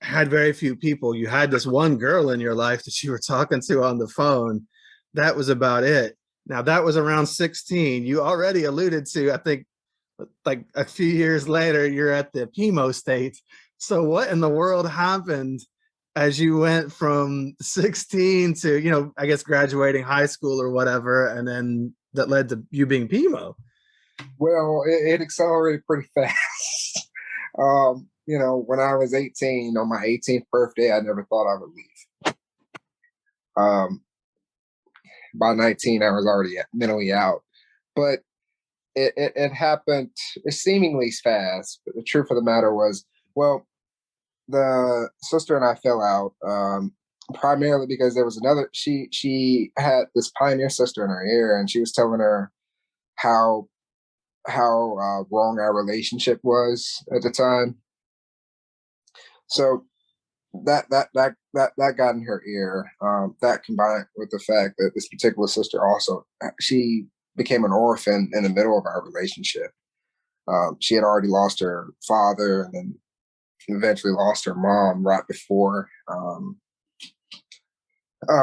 had very few people. You had this one girl in your life that you were talking to on the phone. That was about it. Now that was around 16. You already alluded to, I think, like a few years later, you're at the chemo state. So what in the world happened as you went from 16 to, you know, I guess graduating high school or whatever, and then that led to you being chemo? Well, it accelerated pretty fast. You know, when I was 18, on my 18th birthday, I never thought I would leave. Um, by 19, I was already mentally out. But it happened seemingly fast. But the truth of the matter was, well, the sister and I fell out, primarily because there was another. She had this pioneer sister in her ear, and she was telling her how wrong our relationship was at the time. So that got in her ear. That combined with the fact that this particular sister also, she became an orphan in the middle of our relationship. She had already lost her father, and then eventually lost her mom right before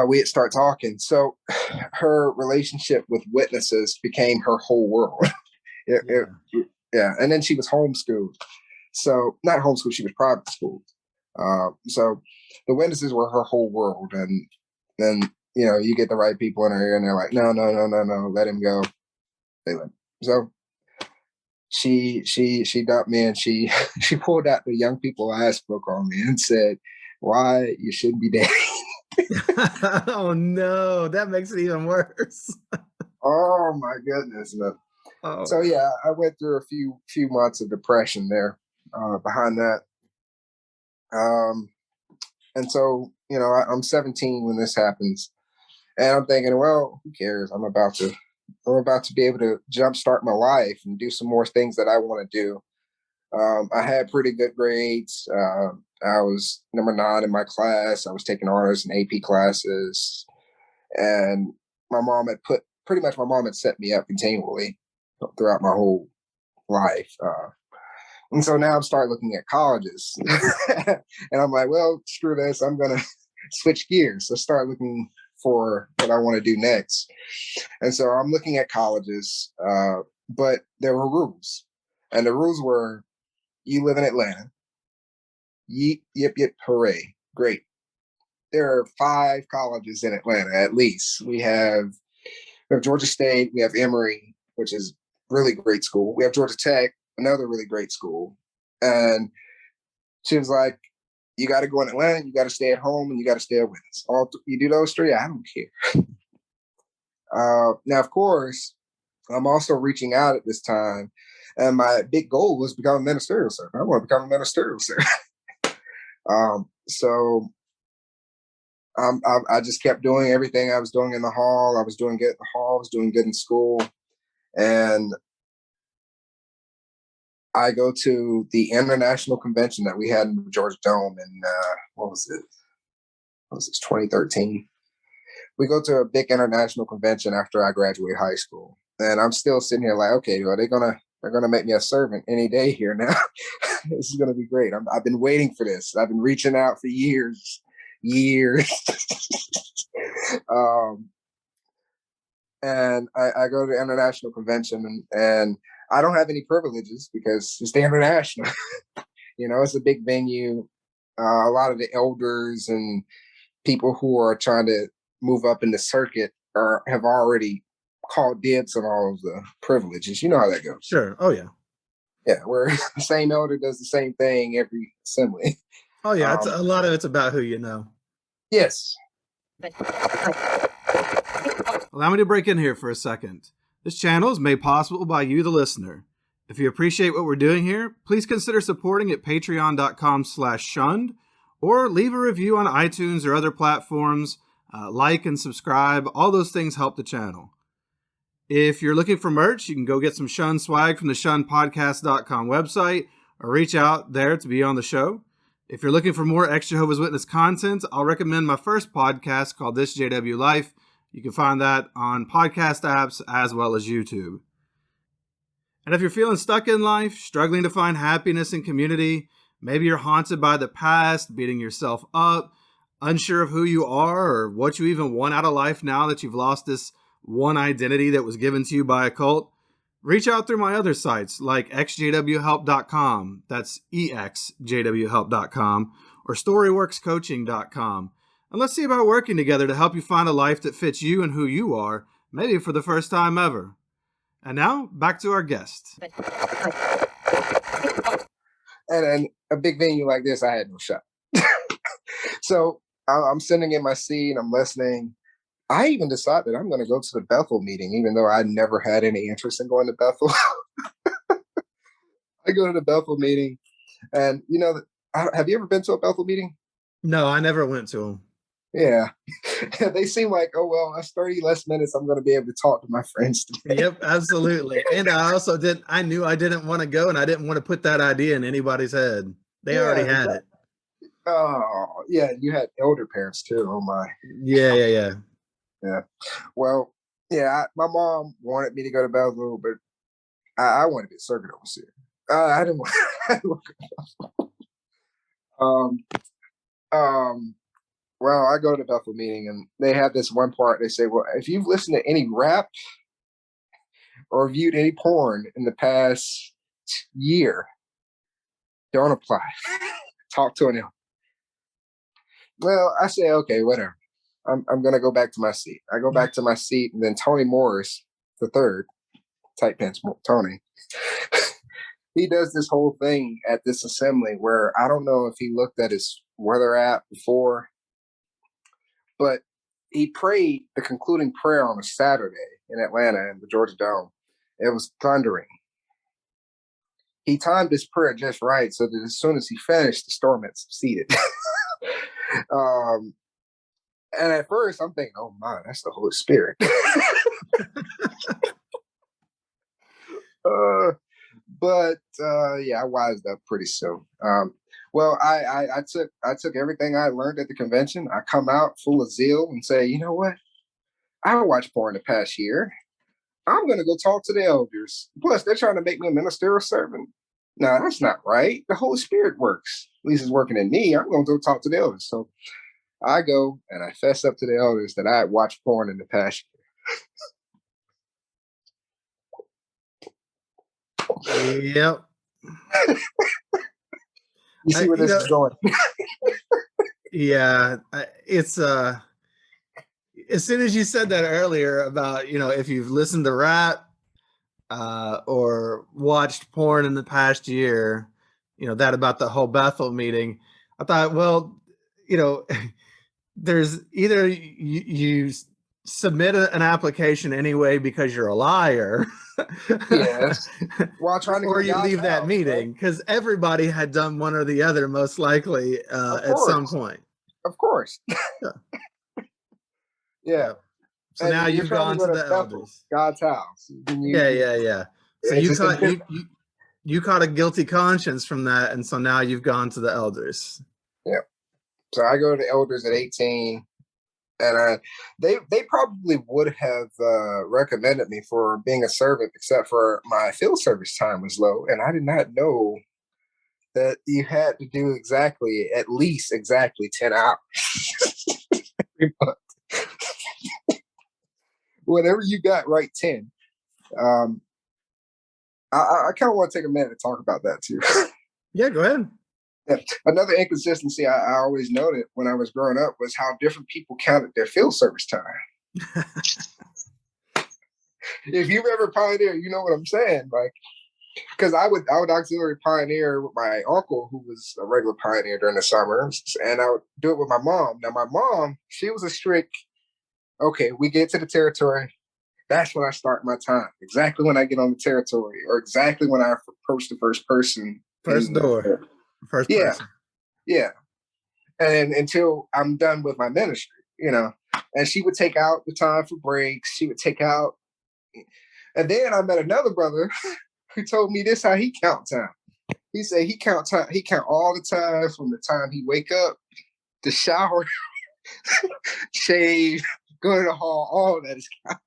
we had started talking. So her relationship with witnesses became her whole world. it, Yeah. it, yeah, and then she was homeschooled. So not homeschooled, she was private schooled. So the witnesses were her whole world, and then you know you get the right people in her ear, and they're like, no, no, no, no, no, let him go. They let him. So she dumped me, and she she pulled out the young people ass book on me and said, "Why you shouldn't be dating." Oh no, that makes it even worse. Oh my goodness! So Oh, yeah, I went through a few months of depression there behind that. Um, and so you know, I'm 17 when this happens, and I'm thinking, well, who cares? I'm about to be able to jumpstart my life and do some more things that I want to do. I had pretty good grades. I was number 9 in my class. I was taking honors and AP classes, and my mom had set me up continually throughout my whole life. And so now I'm starting looking at colleges, and I'm like, well, screw this. I'm gonna switch gears. So start looking for what I want to do next. And so I'm looking at colleges, but there were rules, and the rules were: you live in Atlanta. Yeep, yip, yip, hooray. Great. There are 5 colleges in Atlanta, at least. We have Georgia State, we have Emory, which is really great school. We have Georgia Tech, another really great school. And she was like, you got to go in Atlanta, you got to stay at home, and you got to stay with us. You do those 3, I don't care. Now, of course, I'm also reaching out at this time, and my big goal was become a ministerial servant. I want to become a ministerial servant. So I just kept doing everything I was doing in the hall. I was doing good at the hall. I was doing good in school, and I go to the international convention that we had in the Georgia Dome in what was it? What was this? 2013. We go to a big international convention after I graduate high school, and I'm still sitting here like, okay, well, they're gonna make me a servant any day here now. This is gonna be great. I've been waiting for this. I've been reaching out for years. um, and I go to the international convention, and I don't have any privileges because it's the international. It's a big venue. A lot of the elders and people who are trying to move up in the circuit have already called dibs on all of the privileges. You know how that goes. Sure. Oh yeah. Yeah, where the same elder does the same thing every assembly. Oh yeah. It's Um, a lot of it's about who you know. yes. Allow me to break in here for a second. This channel is made possible by you, the listener. If you appreciate what we're doing here, please consider supporting at patreon.com/shunned or leave a review on iTunes or other platforms. Like and subscribe. All those things help the channel. If you're looking for merch, you can go get some Shun swag from the shunnedpodcast.com website or reach out there to be on the show. If you're looking for more ex-Jehovah's Witness content, I'll recommend my first podcast called This JW Life. You can find that on podcast apps as well as YouTube. And if you're feeling stuck in life, struggling to find happiness and community, maybe you're haunted by the past, beating yourself up, unsure of who you are or what you even want out of life now that you've lost this one identity that was given to you by a cult, reach out through my other sites like ex-JWhelp.com, that's exjwhelp.com, or storyworkscoaching.com. And let's see about working together to help you find a life that fits you and who you are, maybe for the first time ever. And now, back to our guest. And a big venue like this, I had no shot. So I'm sitting in my seat, I'm listening. I even decided I'm going to go to the Bethel meeting, even though I never had any interest in going to Bethel. I go to the Bethel meeting, and have you ever been to a Bethel meeting? No, I never went to them. Yeah. They seem like, oh, well, that's 30 less minutes. I'm going to be able to talk to my friends today. Yep, absolutely. And I knew I didn't want to go, and I didn't want to put that idea in anybody's head. They already had it. Oh, yeah. You had elder parents too. Oh, my. Yeah. Yeah. Well, yeah, my mom wanted me to go to Belleville, but I wanted to be a circuit overseer. I didn't want, I didn't want to go to Belleville. Well, I go to the Bethel meeting, and they have this one part. They say, well, if you've listened to any rap or viewed any porn in the past year, don't apply. Talk to an elder. Well, I say, okay, whatever. I'm going to go back to my seat. I go back to my seat, and then Tony Morris, the third, tight pants Tony, he does this whole thing at this assembly where I don't know if he looked at his weather app before, but he prayed the concluding prayer on a Saturday in Atlanta in the Georgia Dome. It was thundering. He timed his prayer just right so that as soon as he finished, the storm had subsided. And at first, I'm thinking, oh my, that's the Holy Spirit. Yeah, I wised up pretty soon. Well, I took everything I learned at the convention. I come out full of zeal and say, you know what? I watched porn the past year. I'm going to go talk to the elders. Plus, they're trying to make me a ministerial servant. No, that's not right. The Holy Spirit works. At least it's working in me. I'm going to go talk to the elders. So I go and I fess up to the elders that I had watched porn in the past year. Yep. You see where this is going. Yeah, it's as soon as you said that earlier about, if you've listened to rap or watched porn in the past year, that about the whole Bethel meeting, I thought, well, there's either you submit an application anyway because you're a liar. Yes. While trying to or you leave that house, meeting, because right? Everybody had done one or the other, most likely, at some point. Of course. Yeah. So and now you've gone to the elders. God's house. Yeah. So you caught a guilty conscience from that, and so now you've gone to the elders. Yeah. So I go to the elders at 18, and they probably would have recommended me for being a servant, except for my field service time was low, and I did not know that you had to do at least 10 hours. Whatever you got, right 10. I kind of want to take a minute to talk about that too. Yeah, go ahead. Yeah. Another inconsistency I always noted when I was growing up was how different people counted their field service time. If you've ever pioneered, you know what I'm saying. Like, because I would auxiliary pioneer with my uncle, who was a regular pioneer during the summers, and I would do it with my mom. Now, my mom, she was a strict. Okay, we get to the territory. That's when I start my time. Exactly when I get on the territory, or exactly when I approach the first person. First door, first Yeah, person. yeah, and until I'm done with my ministry, you know. And she would take out the time for breaks. She would take out, and then I met another brother who told me this how he count time. He said he count time. He count all the time from the time he wake up, the shower, shave, go to the hall. All that is count.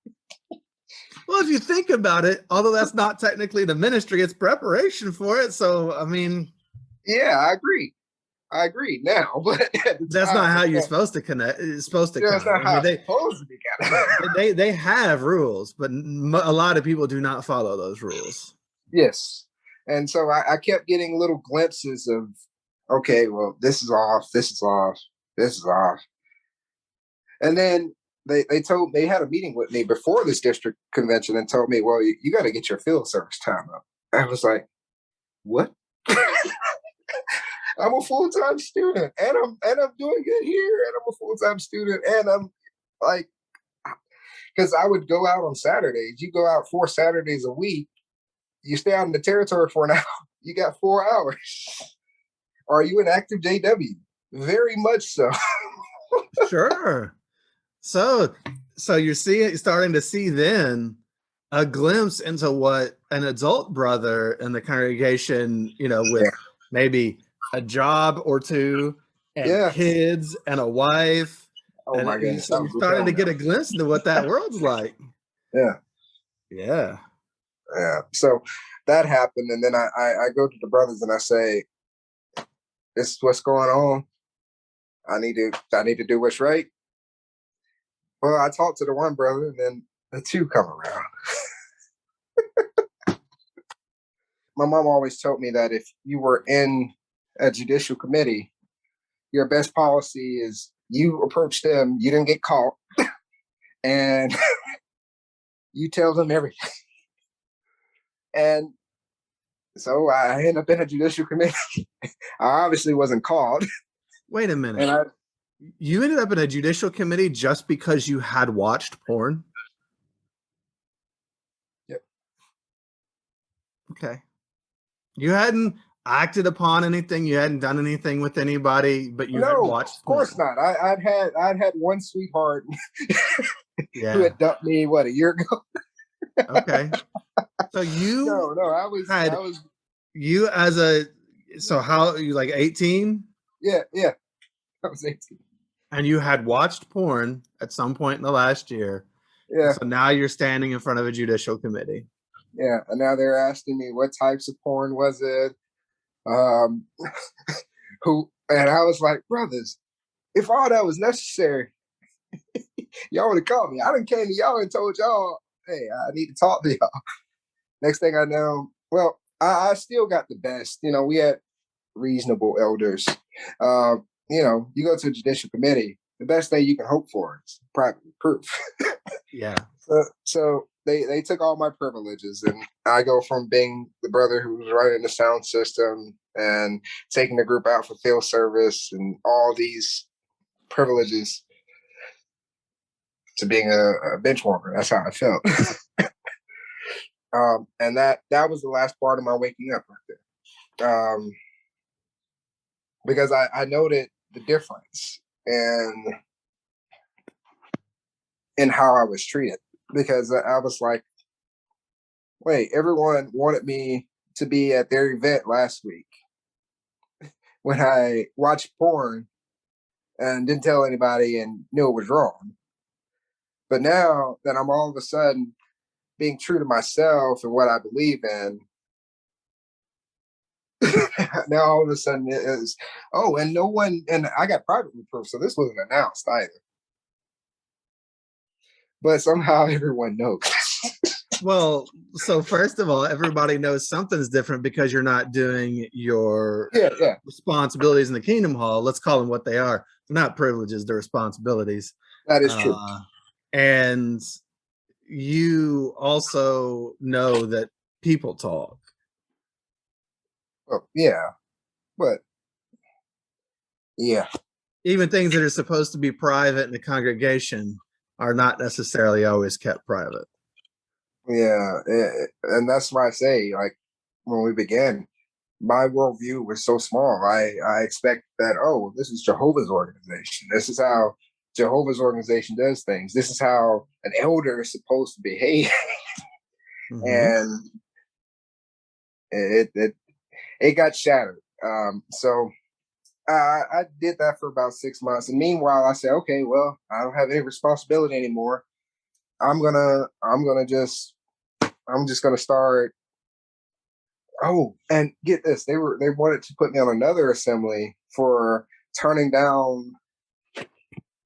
Well, if you think about it, although that's not technically the ministry, it's preparation for it. So, I mean, Yeah, I agree. I agree now, but at the that's not time, how you're supposed to connect. It's supposed to that's count. not I how mean, it's supposed to be right. counted. They have rules, but a lot of people do not follow those rules. Yes. And so I kept getting little glimpses of, okay, well, this is off, this is off, this is off. And then they had a meeting with me before this district convention and told me, well, you got to get your field service time up. I was like, what? I'm a full-time student and I'm doing good here and I'm a full-time student and I'm like, because I would go out on Saturdays. You go out 4 Saturdays a week. You stay out in the territory for an hour. You got 4 hours. Are you an active JW? Very much so. Sure. So you're starting to see then a glimpse into what an adult brother in the congregation, with maybe a job or two and Yeah. kids and a wife. Oh And my goodness. so you're starting to get a glimpse into what that world's like. Yeah. Yeah. Yeah. So that happened. And then I go to the brothers and I say, this is what's going on. I need to do what's right. Well, I talked to the one brother and then the two come around. My mom always told me that if you were in a judicial committee, your best policy is you approach them, you didn't get caught, and you tell them everything. And so I ended up in a judicial committee. I obviously wasn't called. Wait a minute. And you ended up in a judicial committee just because you had watched porn? Yep. Okay. You hadn't acted upon anything. You hadn't done anything with anybody, but you had watched. Of course not. I'd had one sweetheart yeah. who had dumped me a year ago. Okay. So you I was you as a so how you like 18? Yeah, I was 18. And you had watched porn at some point in the last year. Yeah. So now you're standing in front of a judicial committee. Yeah, and now they're asking me what types of porn was it, who, and I was like, brothers, if all that was necessary, y'all would have called me. I done came to y'all and told y'all, hey, I need to talk to y'all. Next thing I know, well, I still got the best. We had reasonable elders. You go to a judicial committee, the best thing you can hope for is private proof. Yeah. So they took all my privileges, and I go from being the brother who was running the sound system and taking the group out for field service and all these privileges to being a bench warmer. That's how I felt. And that was the last part of my waking up right there. Because I noted the difference in how I was treated. Because I was like, wait, everyone wanted me to be at their event last week when I watched porn and didn't tell anybody and knew it was wrong. But now that I'm all of a sudden being true to myself and what I believe in, now all of a sudden it is, and no one, and I got private proof, so this wasn't announced either. But somehow everyone knows. Well, so first of all, everybody knows something's different because you're not doing your Yeah, yeah, responsibilities in the Kingdom Hall. Let's call them what they are. They're not privileges, they're responsibilities. that is true. Uh, and you also know that people talk. Well, yeah, but yeah, Even things that are supposed to be private in the congregation are not necessarily always kept private. yeah, and that's why I say, like, when we began, my worldview was so small. I expect that, oh, this is Jehovah's organization. This is how Jehovah's organization does things. This is how an elder is supposed to behave, Mm-hmm. and it it got shattered. So I did that for about 6 months, and meanwhile, I said, okay, well, I don't have any responsibility anymore. I'm just gonna start. Oh, and get this, they wanted to put me on another assembly for turning down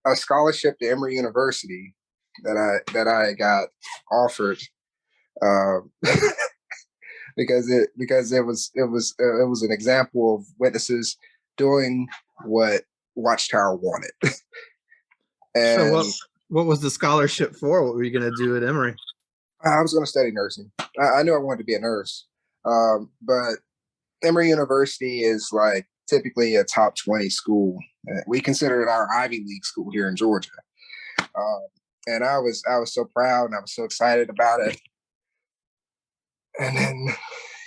a scholarship to Emory University that I got offered, um, because it was an example of witnesses doing what Watchtower wanted. So And what was the scholarship for? What were you going to do at Emory? I was going to study nursing. I knew I wanted to be a nurse, but Emory University is like typically a top 20 school. We consider it our Ivy League school here in Georgia. And I was so proud and I was so excited about it. And then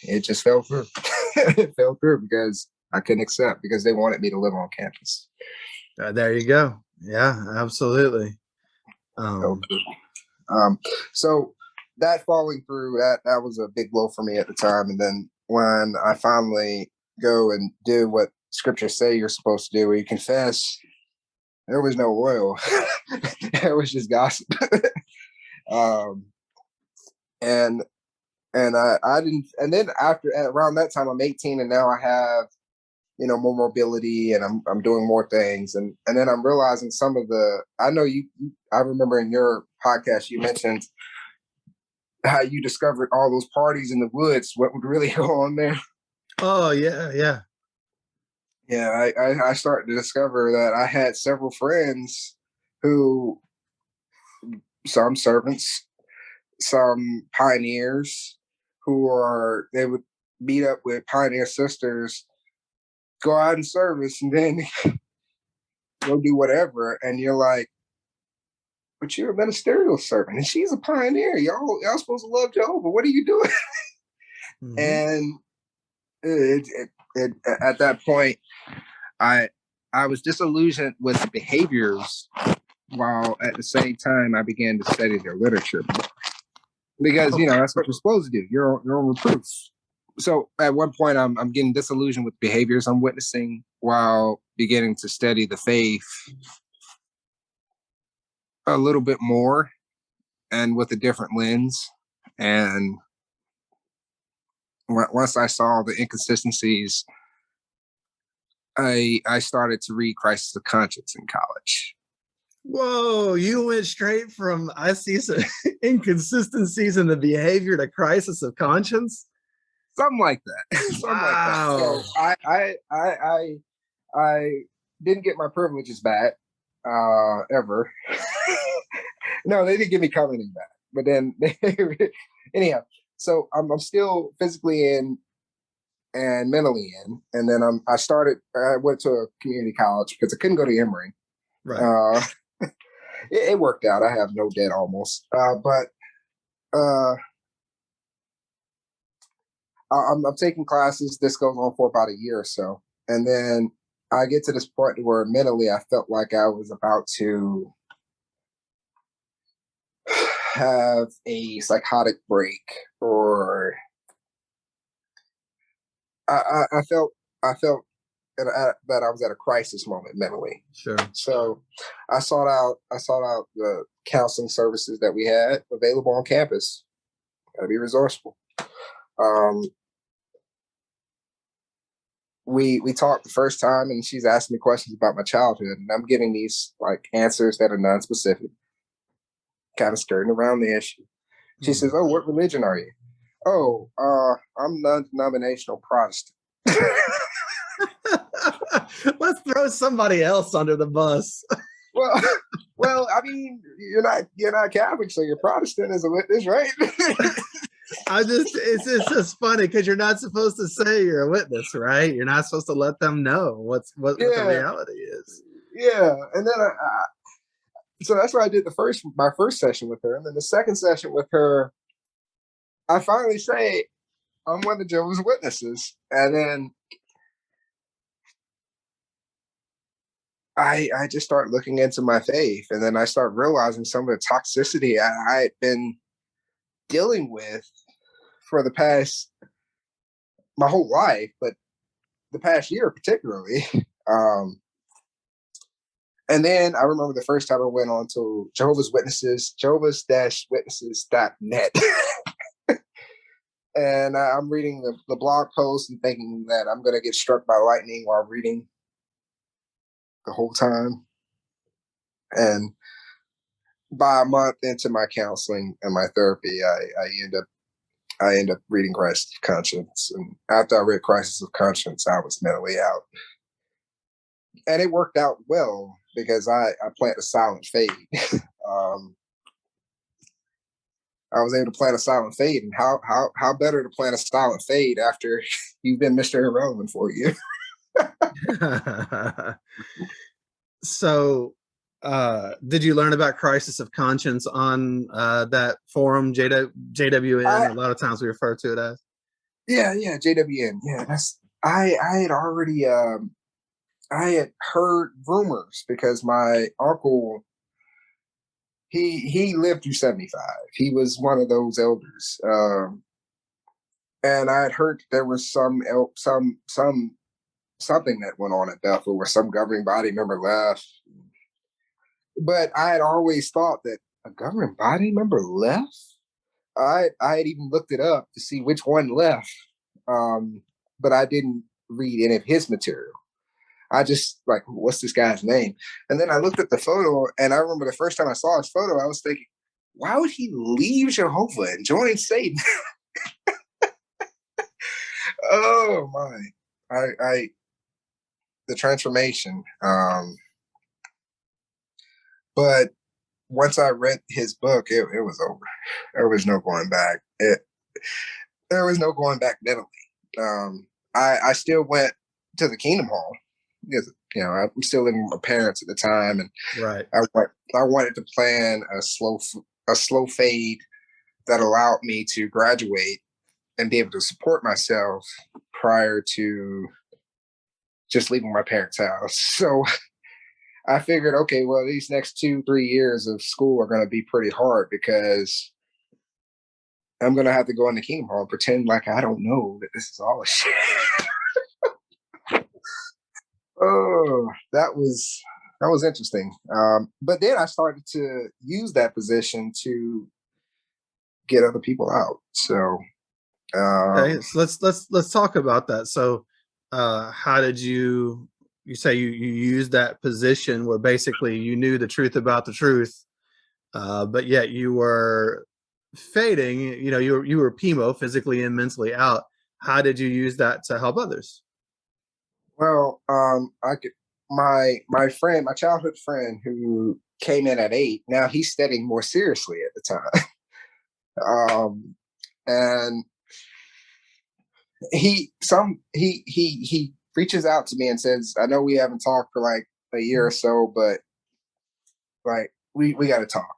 it just fell through. It fell through because I couldn't accept, because they wanted me to live on campus. There you go. Yeah, absolutely. Fell through. So that falling through, that was a big blow for me at the time. And then when I finally go and do what scriptures say you're supposed to do, where you confess, there was no oil. There was just gossip. um, and I didn't. And then after, around that time, I'm 18, and now I have, more mobility, and I'm doing more things, and then I'm realizing some of the. I know I remember in your podcast you mentioned how you discovered all those parties in the woods. What would really go on there? Oh yeah, yeah. Yeah, I started to discover that I had several friends who, some servants, some pioneers, they would meet up with pioneer sisters, go out in service, and then go do whatever. And you're like, but you're a ministerial servant, and she's a pioneer. Y'all supposed to love Jehovah. What are you doing? Mm-hmm. And at that point, I I was disillusioned with the behaviors, while at the same time I began to study their literature, because Okay. that's what you're supposed to do. You're on reproof. So at one point, I'm getting disillusioned with behaviors I'm witnessing, while beginning to study the faith a little bit more and with a different lens. And once I saw the inconsistencies, I started to read Crisis of Conscience in college. Whoa, you went straight from I see some inconsistencies in the behavior to crisis of conscience. Something like that. Something like that. Wow. So I didn't get my privileges back, ever. No, they didn't give me covenant back. But then anyhow, so I'm still physically in and mentally in. And then I went to a community college because I couldn't go to Emory. Right. Uh, it worked out. I have no debt almost. But uh, I'm taking classes. This goes on for about a year or so. And then I get to this point where mentally I felt like I was about to have a psychotic break, or I felt that I was at a crisis moment mentally. Sure. So I sought out the counseling services that we had available on campus. Got to be resourceful. Um, we talked the first time, and she's asking me questions about my childhood, and I'm giving these like answers that are non-specific, kind of skirting around the issue. She says, "Oh, what religion are you?" "Oh, I'm non-denominational Protestant." Let's throw somebody else under the bus. Well, well, I mean, you're not Catholic, so you're Protestant as a witness, right? It's just funny because you're not supposed to say you're a witness, right? You're not supposed to let them know what the Yeah, reality is. yeah. And then so that's why I did my first session with her, and then the second session with her, I finally say I'm one of the Jehovah's Witnesses, and then I just start looking into my faith, and then I start realizing some of the toxicity I had been dealing with for the past my whole life, but the past year particularly. Um, and then I remember the first time I went on to Jehovah's Witnesses, Jehovah's-Witnesses.net. And I'm reading the blog post and thinking that I'm going to get struck by lightning while reading the whole time. And by a month into my counseling and my therapy, I end up reading Crisis of Conscience. And after I read Crisis of Conscience, I was mentally out. And it worked out well because I plant a silent fade. I was able to plant a silent fade, and how better to plant a silent fade after you've been Mr. Irrelevant for a year. So, did you learn about Crisis of Conscience on that forum, JWN? A lot of times we refer to it as. Yeah, JWN. Yeah, I had already I had heard rumors because my uncle he lived through 75. He was one of those elders, and I had heard there was something that went on at Bethel where some governing body member left. But I had always thought that a governing body member left. I had even looked it up to see which one left, but I didn't read any of his material. I just like, what's this guy's name? And then I looked at the photo, and I remember the first time I saw his photo, I was thinking, why would he leave Jehovah and join Satan? Oh my! The transformation. But once I read his book, it was over. There was no going back. There was no going back mentally. I still went to the Kingdom Hall because I'm still living with my parents at the time, and Right. I wanted to plan a slow fade that allowed me to graduate and be able to support myself prior to just leaving my parents' house. So I figured, okay, well, these next 2-3 years of school are going to be pretty hard because I'm going to have to go in the Kingdom Hall and pretend like I don't know that this is all a shit. Oh, that was interesting. But then I started to use that position to get other people out. So, Okay, so let's talk about that. So, how did you say you used that position where basically you knew the truth about the truth, but yet you were fading, you were PMO, physically and mentally out. How did you use that to help others? well, I could my friend, my childhood friend who came in at 8, now he's studying more seriously at the time. And he reaches out to me and says, I know we haven't talked for like a year or so, but like we got to talk.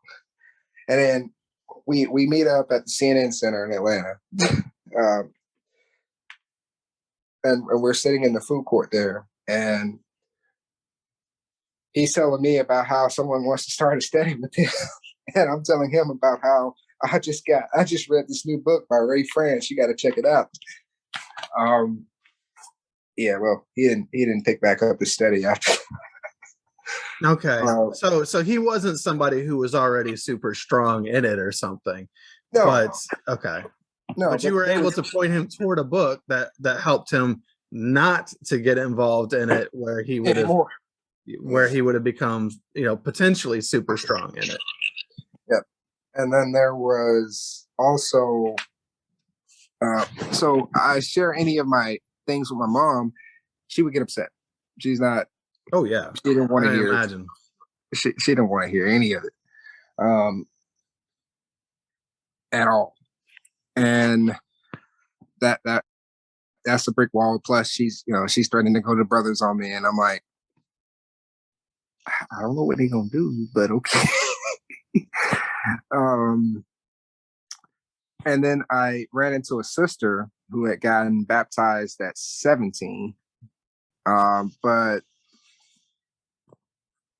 And then we meet up at the CNN Center in Atlanta. um, and we're sitting in the food court there, and he's telling me about how someone wants to start a study with him. And I'm telling him about how I just read this new book by Ray France. You got to check it out. Yeah, well, he didn't pick back up the study after. Okay, so he wasn't somebody who was already super strong in it or something. No, but okay, no, but you were able to point him toward a book that helped him not to get involved in it, where he would have become potentially super strong in it. Yep. And then there was also, so I share any of my things with my mom, she would get upset. She's not. Oh yeah, She didn't want I to hear. imagine. She didn't want to hear any of it, at all. And that that's a brick wall. Plus, she's threatening to go to brothers on me, and I'm like, I don't know what they're gonna do, but okay. um, and then I ran into a sister who had gotten baptized at 17, but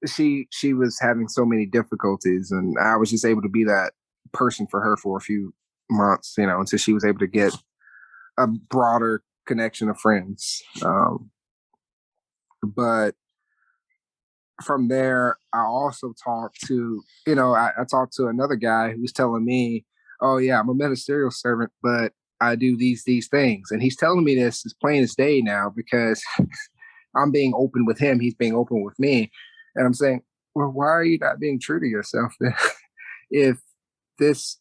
she was having so many difficulties, and I was just able to be that person for her for a few months, until she was able to get a broader connection of friends. But from there, I also talked to, I talked to another guy who was telling me, oh yeah, I'm a ministerial servant, but I do these things. And he's telling me this as plain as day now because I'm being open with him. He's being open with me. And I'm saying, well, why are you not being true to yourself then? If this,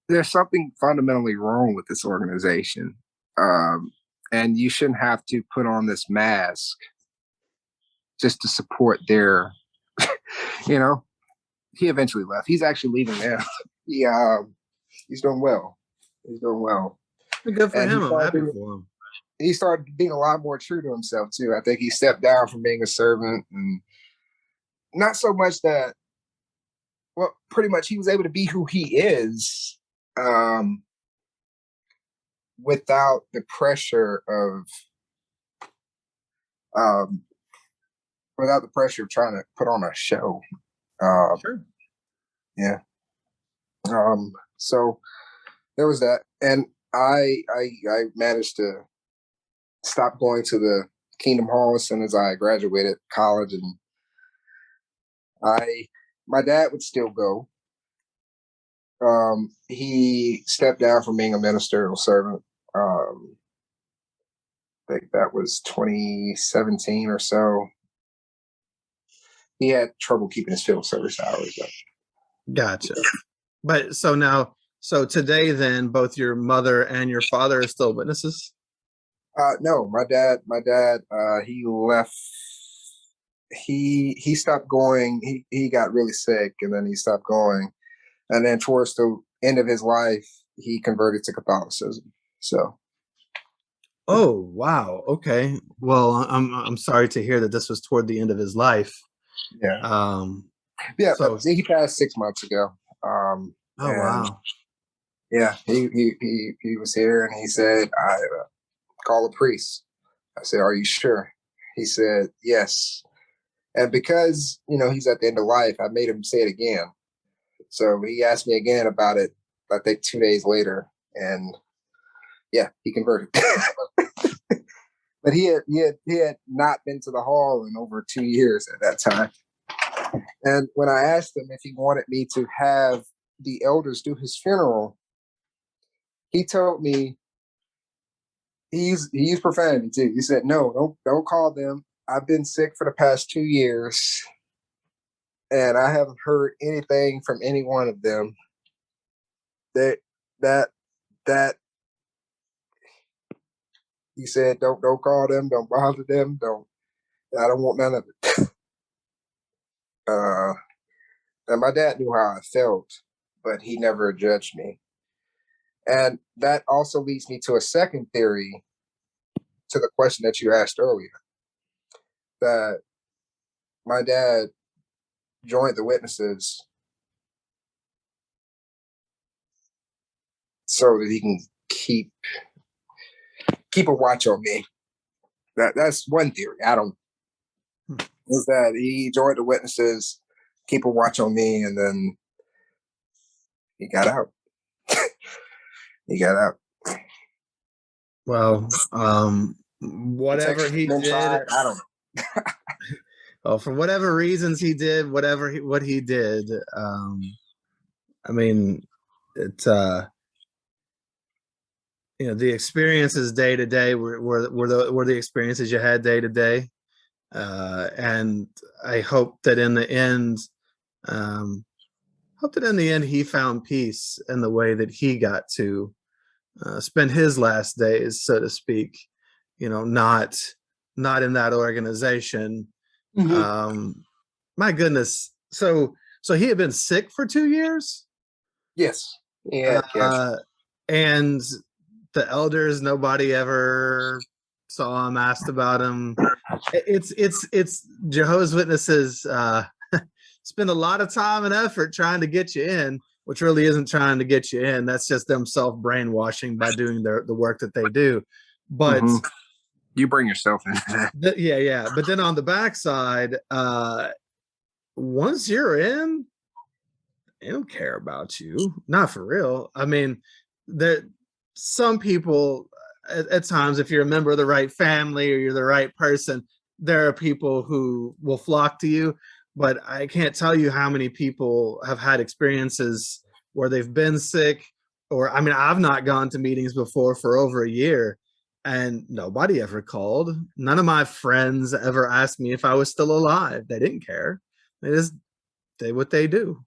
there's something fundamentally wrong with this organization. And you shouldn't have to put on this mask just to support their, you know, he eventually left. He's actually leaving now. He's doing well. He's doing well. Good for And him. I'm happy for him. He started being a lot more true to himself too. I think he stepped down from being a servant, and not so much that, well, pretty much he was able to be who he is, without the pressure of um, trying to put on a show. Sure. Yeah. So there was that, and I managed to stop going to the Kingdom Hall as soon as I graduated college, and my dad would still go. He stepped down from being a ministerial servant. I think that was 2017 or so. He had trouble keeping his field service hours up. Gotcha. But so today, then, both your mother and your father are still witnesses? No, my dad, he left. He stopped going. He got really sick, and then he stopped going. And then towards the end of his life, he converted to Catholicism. So. Oh, wow. Okay. Well, I'm sorry to hear that this was toward the end of his life. Yeah. Yeah. So he passed 6 months ago. Oh, wow. Yeah, he was here, and he said, I call a priest. I said, are you sure? He said, yes. And because, he's at the end of life, I made him say it again. So he asked me again about it, I think 2 days later. And yeah, he converted. But he had not been to the hall in over 2 years at that time. And when I asked him if he wanted me to have the elders do his funeral, he told me, he used profanity too. He said, no, don't call them. I've been sick for the past 2 years, and I haven't heard anything from any one of them. That he said, don't call them, don't bother them, I don't want none of it. And my dad knew how I felt, but he never judged me. And that also leads me to a second theory to the question that you asked earlier, that my dad joined the witnesses so that he can keep a watch on me. That's one theory. I don't is that he joined the witnesses, keep a watch on me, and then he got out. He got out. Well, whatever he did, I don't know. Well, for whatever reasons he did, what he did, I mean, it the experiences day to day were the experiences you had day to day, and I hope that in the end, hope that in the end he found peace in the way that he got to spend his last days, so to speak. Not in that organization. Hmm. Um, my goodness. So he had been sick for 2 years, Yes. Yeah. Cancer. uh, and the elders, nobody ever saw him, asked about him. It's Jehovah's Witnesses spend a lot of time and effort trying to get you in, which really isn't trying to get you in. That's just them self brainwashing by doing the work that they do. But Hmm. You bring yourself into that. yeah. But then on the backside, once you're in, they don't care about you. Not for real. I mean, there some people at times, if you're a member of the right family or you're the right person, there are people who will flock to you. But I can't tell you how many people have had experiences where they've been sick, or I mean, I've not gone to meetings before for over a year and nobody ever called. None of my friends ever asked me if I was still alive. They didn't care. They just did what they do.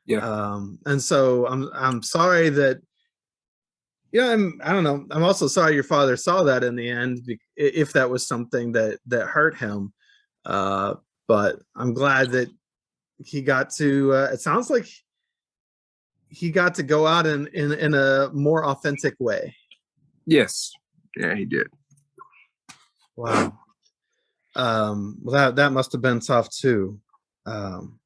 Yeah. And so I'm sorry that, I don't know. I'm also sorry your father saw that in the end, if that was something that hurt him. Uh, but I'm glad that he got to. It sounds like he got to go out in a more authentic way. Yes. Yeah, he did. Wow. Well, that must have been tough too. Um,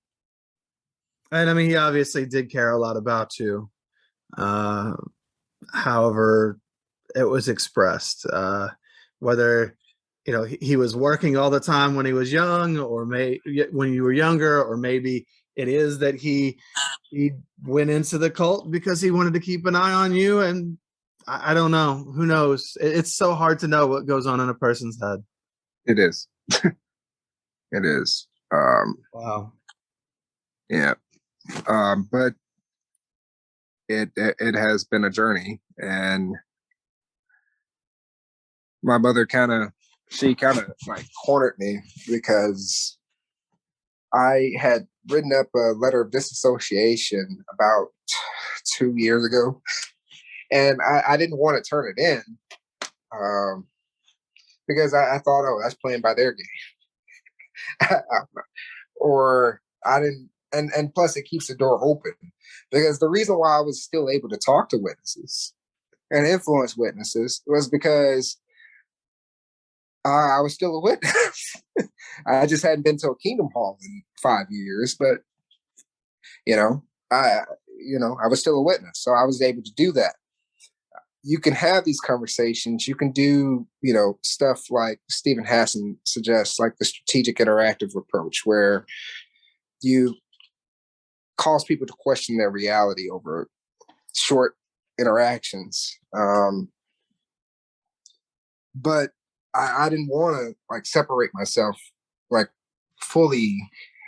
and I mean, he obviously did care a lot about you. Uh, However, it was expressed, whether he was working all the time when he was young, or when you were younger, or maybe it is that he went into the cult because he wanted to keep an eye on you. And I don't know, who knows. It's so hard to know what goes on in a person's head. It is. It is. Wow. Yeah. But it has been a journey, and my mother she kind of like cornered me because I had written up a letter of disassociation about 2 years ago, and I didn't want to turn it in, um, because I thought, oh, that's playing by their game. Or I didn't, and plus it keeps the door open, because the reason why I was still able to talk to witnesses and influence witnesses was because I was still a witness. I just hadn't been to a Kingdom Hall in 5 years, but you know, I I was still a witness, so I was able to do that. You can have these conversations. You can do stuff like Stephen Hassan suggests, like the strategic interactive approach, where you cause people to question their reality over short interactions. But I didn't want to like separate myself like fully,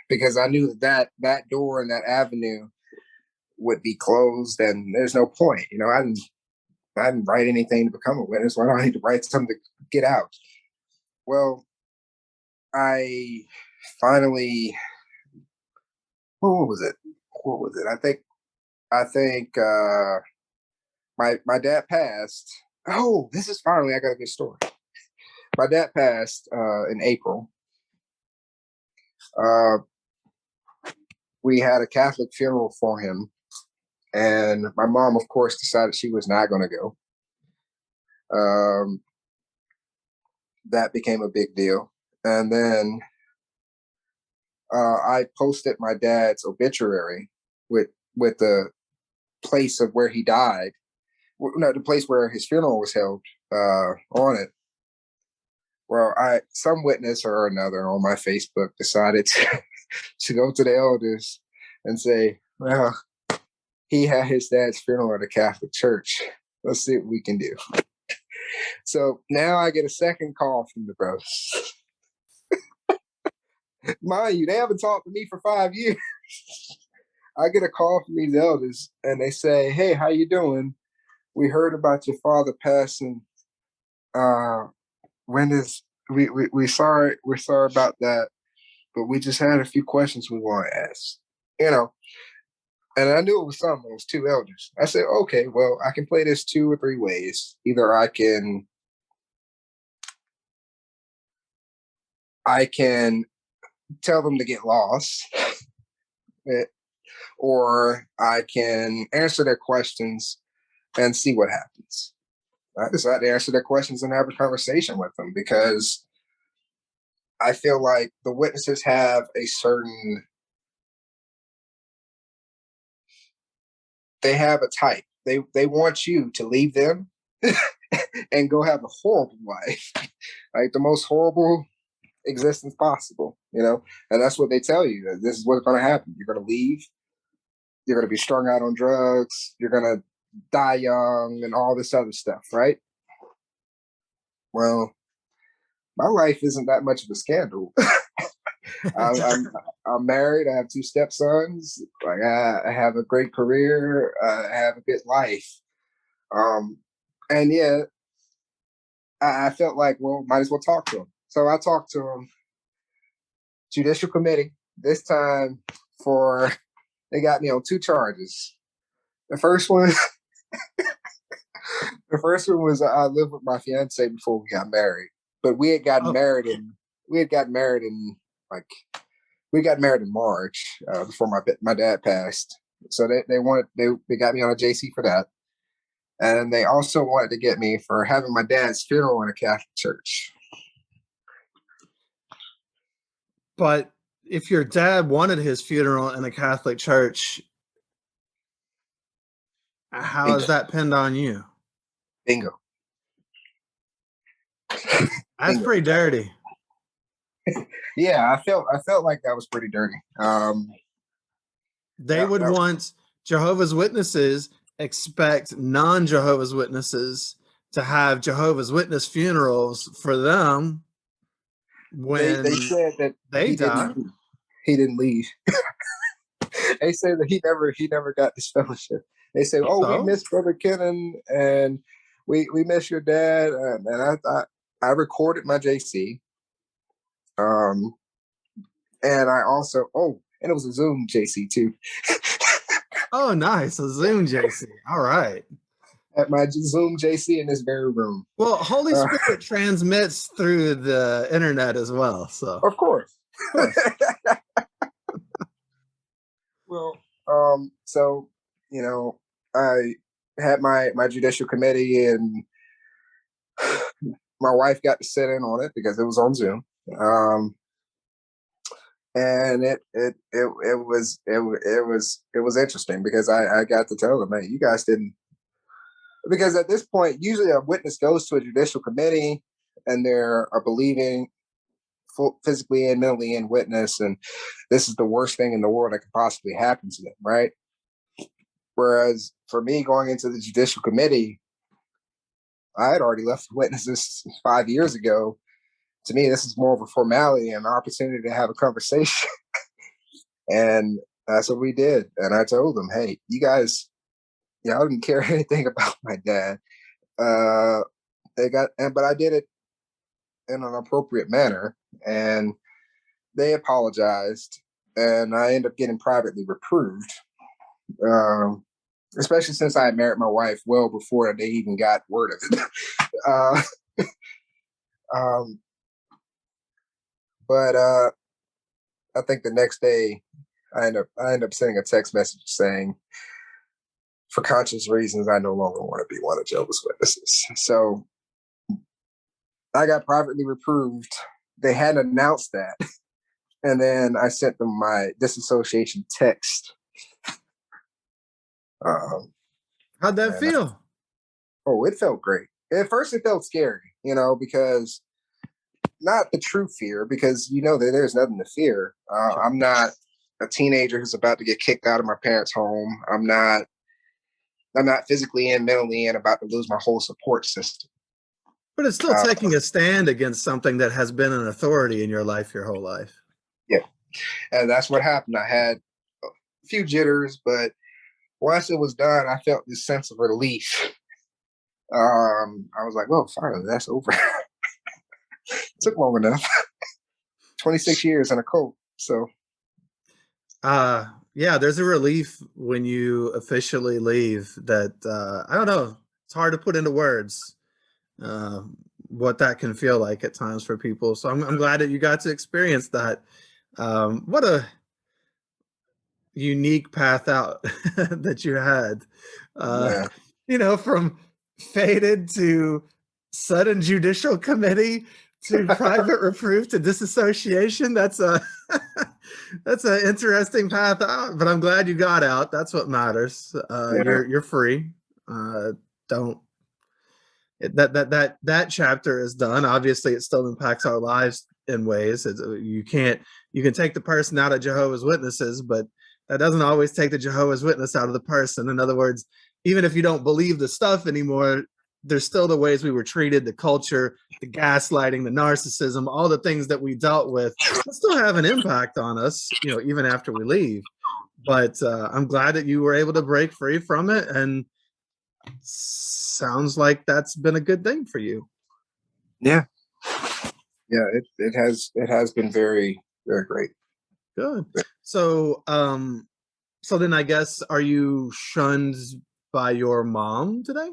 because I knew that door and that avenue would be closed, and there's no point. I didn't write anything to become a witness. Why do I need to write something to get out? Well, I finally, what was it? What was it? I think my dad passed. Oh, this is finally, I got a good story. My dad passed in April. Uh, we had a Catholic funeral for him, and my mom, of course, decided she was not going to go. Um, that became a big deal, and then I posted my dad's obituary with the place of where he died, no, the place where his funeral was held, on it. Well, some witness or another on my Facebook decided to go to the elders and say, well, he had his dad's funeral at a Catholic church. Let's see what we can do. So now I get a second call from the brothers. Mind you, they haven't talked to me for 5 years. I get a call from these elders, and they say, "Hey, how you doing? We heard about your father passing. Uh, when is we sorry we're sorry about that, but we just had a few questions we want to ask." You know, And I knew it was some. It was two elders. I said, okay, well, I can play this two or three ways. Either I can tell them to get lost, or I can answer their questions and see what happens. I decided to answer their questions and have a conversation with them because I feel like the witnesses have a certain, they have a type. They want you to leave them and go have a horrible life, like the most horrible existence possible, and that's what they tell you. That this is what's going to happen. You're going to leave. You're going to be strung out on drugs. You're going to die young and all this other stuff, right? Well, my life isn't that much of a scandal. I'm married. I have two stepsons. Like I have a great career. I have a good life. Um, and yeah, I felt like, well, might as well talk to him. So I talked to him. Judicial committee this time for they got me on two charges. The first one, the first one was I lived with my fiance before we got married, but we had gotten Oh, married in we had gotten married in like we got married in March before my dad passed. So they got me on a JC for that, and they also wanted to get me for having my dad's funeral in a Catholic church. but if your dad wanted his funeral in a Catholic church, how Bingo, is that pinned on you? bingo, That's bingo. pretty dirty. Yeah, I felt like that was pretty dirty. They That, would that want Jehovah's Witnesses expect non-Jehovah's Witnesses to have Jehovah's Witness funerals for them they when said that they die. he didn't leave. They said that he never got this fellowship. They say, "Oh, we So, miss Brother Kennan, and we miss your dad." And I recorded my JC, um, and I also and it was a Zoom JC too. oh, nice. A Zoom JC. All right. At my Zoom JC in this very room. Well, Holy Uh, Spirit transmits through the internet as well. So, of course. of course. Well, so I had my judicial committee, and my wife got to sit in on it because it was on Zoom. And it was interesting because I got to tell them, hey, you guys didn't, because at this point usually a witness goes to a judicial committee and they're a believing physically and mentally in witness, and this is the worst thing in the world that could possibly happen to them, right? Whereas for me, going into the judicial committee, I had already left witnesses 5 years ago. To me, this is more of a formality and an opportunity to have a conversation. And that's what we did. And I told them, hey, you guys, y'all didn't care anything about my dad. But I did it in an appropriate manner. And they apologized. And I ended up getting privately reproved. Especially since I had married my wife well before they even got word of it. uh, um, but I think the next day I end up sending a text message saying, for conscious reasons, I no longer want to be one of Jehovah's Witnesses. So I got privately reproved. They hadn't announced that. And then I sent them my disassociation text. How'd that And feel? it felt great. At first, it felt scary, because not the true fear, because that there's nothing to fear. Sure. I'm not a teenager who's about to get kicked out of my parents' home. I'm not physically and mentally and about to lose my whole support system. But it's still Uh, taking a stand against something that has been an authority in your life your whole life. yeah, and that's what happened. I had a few jitters, but once it was done, I felt this sense of relief. I was like, well, finally, that's over. It took long enough. 26 years in a cult. So, Yeah, there's a relief when you officially leave that I don't know. It's hard to put into words uh, what that can feel like at times for people. So I'm glad that you got to experience that. What a unique path out that you had. Uh, Yeah, from faded to sudden judicial committee to private reproof to disassociation. That's a that's an interesting path out, but I'm glad you got out. That's what matters. yeah, You're free. Don't that chapter is done. Obviously, it still impacts our lives in ways. You can take the person out of Jehovah's Witnesses, but that doesn't always take the Jehovah's Witness out of the person. In other words, even if you don't believe the stuff anymore, there's still the ways we were treated, the culture, the gaslighting, the narcissism, all the things that we dealt with that still have an impact on us, even after we leave. But I'm glad that you were able to break free from it, and sounds like that's been a good thing for you. yeah, yeah. It has been very very great. Good. So, so then I guess, are you shunned by your mom today?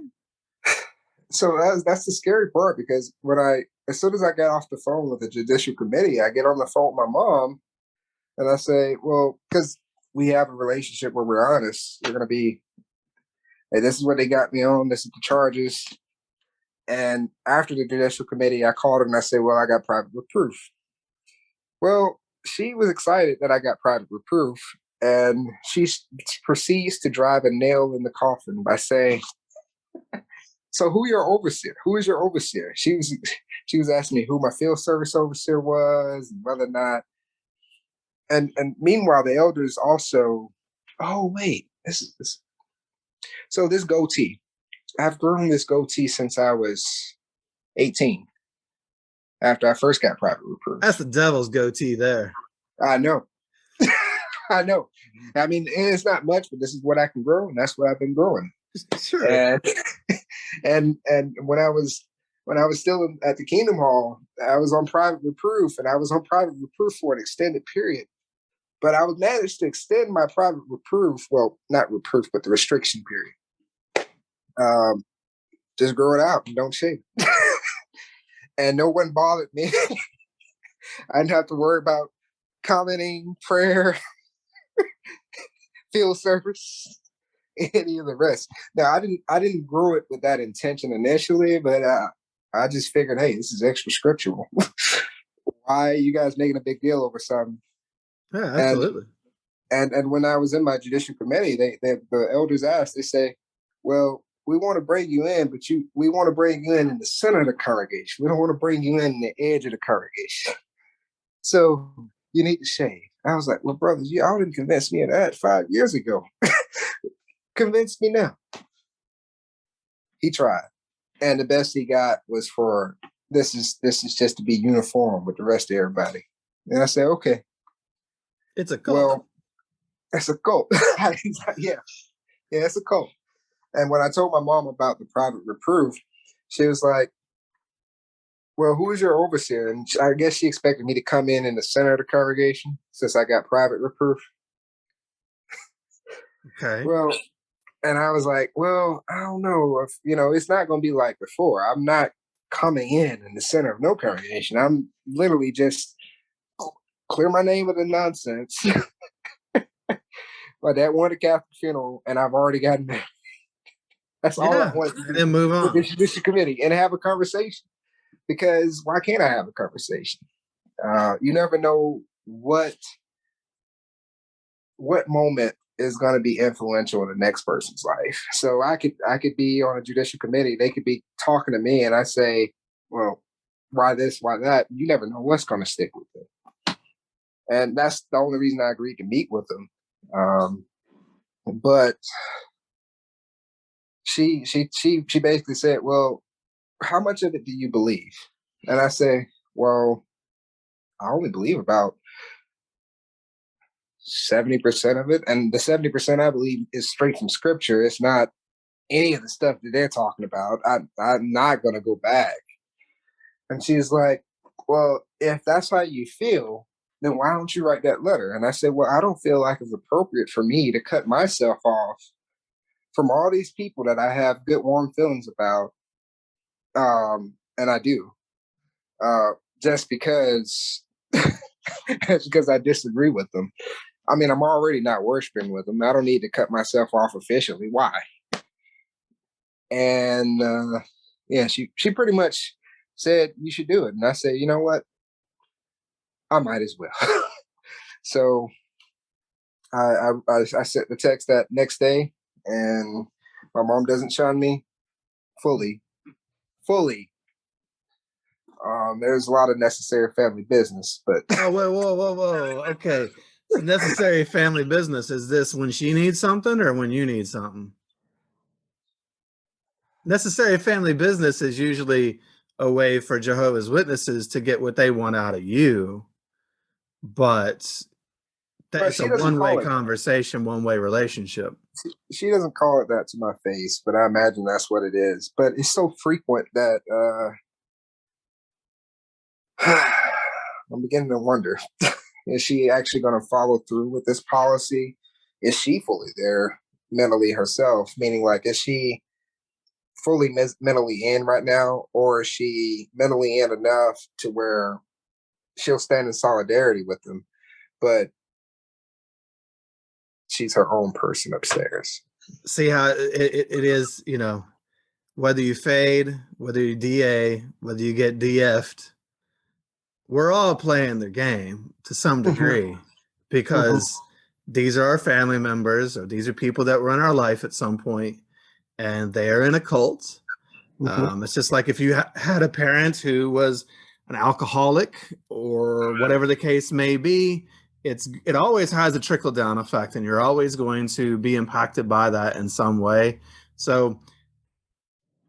So that's the scary part because as soon as I get off the phone with the judicial committee, I get on the phone with my mom and I say, well, because we have a relationship where we're honest, we're gonna be, hey, this is what they got me on, this is the charges. And after the judicial committee, I called her and I said, well, I got private reproof. Well, she was excited that I got private reproof, and proceeds to drive a nail in the coffin by saying, "So who your overseer? Who is your overseer?" She was asking me who my field service overseer was and whether or not. And meanwhile, the elders also. Oh wait, this is this. So this goatee. I've grown this goatee since I was 18. After I first got private reproof. That's the devil's goatee there. I know. I know. I mean, and it's not much, but this is what I can grow, and that's what I've been growing. Sure. And and when I was still at the Kingdom Hall, I was on private reproof, and I was on private reproof for an extended period. But I would manage to extend my private reproof. Well, not reproof, but the restriction period. Um, just grow it out and don't shave. And no one bothered me. I didn't have to worry about commenting, prayer, field service, any of the rest. Now I didn't grow it with that intention initially, but I just figured, hey, this is extra scriptural. Why are you guys making a big deal over something? Yeah, And absolutely. and when I was in my judicial committee, the elders asked, they say, well, we want to bring you in, but we want to bring you in the center of the congregation. We don't want to bring you in the edge of the congregation. So you need to shave. I was like, well, brothers, you all didn't convince me of that 5 years ago. Convince me now. He tried, and the best he got was for this is just to be uniform with the rest of everybody. And I said, okay, It's a cult. well, that's a cult. Yeah, yeah, it's a cult. And when I told my mom about the private reproof, she was like, well, who is your overseer? And I guess she expected me to come in the center of the congregation since I got private reproof. Okay. Well, and I was like, well, I don't know if, it's not going to be like before. I'm not coming in the center of no congregation. I'm literally just clear my name of the nonsense. My dad wanted a Catholic funeral, and I've already gotten married. That's all I Yeah. want to And do then move with on. this judicial committee and have a conversation. Because why can't I have a conversation? You never know what moment is going to be influential in the next person's life. So I could be on a judicial committee. They could be talking to me, and I say, well, why this, why that? You never know what's going to stick with it. And that's the only reason I agreed to meet with them. But she basically said, well, how much of it do you believe? And I say, well, I only believe about 70% of it. And the 70% I believe is straight from scripture. It's not any of the stuff that they're talking about. I'm not going to go back. And she's like, well, if that's how you feel, then why don't you write that letter? And I said, well, I don't feel like it's appropriate for me to cut myself off from all these people that I have good, warm feelings about. And I do, uh, just because, just because I disagree with them. I mean, I'm already not worshiping with them. I don't need to cut myself off officially. Why? And yeah, she pretty much said you should do it, and I said, you know what, I might as well. So I sent the text that next day, and my mom doesn't shun me fully, fully. There's a lot of necessary family business, but Oh, wait, whoa, whoa, whoa. Okay. So necessary family business. Is this when she needs something or when you need something? Necessary family business is usually a way for Jehovah's Witnesses to get what they want out of you, but but it's a she doesn't one-way call it that. conversation, one-way relationship. She doesn't call it that to my face, but I imagine that's what it is. But it's so frequent that I'm beginning to wonder: is she actually going to follow through with this policy? Is she fully there mentally herself? Meaning, like, is she fully mentally in right now, or is she mentally in enough to where she'll stand in solidarity with them, but she's her own person upstairs? See how it is, you know, whether you fade, whether you DA, whether you get DF'd, we're all playing the game to some Mm-hmm. degree Mm-hmm. because these are our family members or these are people that were in our life at some point and they are in a cult. Mm-hmm. It's just like if you had a parent who was an alcoholic or whatever the case may be, it always has a trickle down effect, and you're always going to be impacted by that in some way. So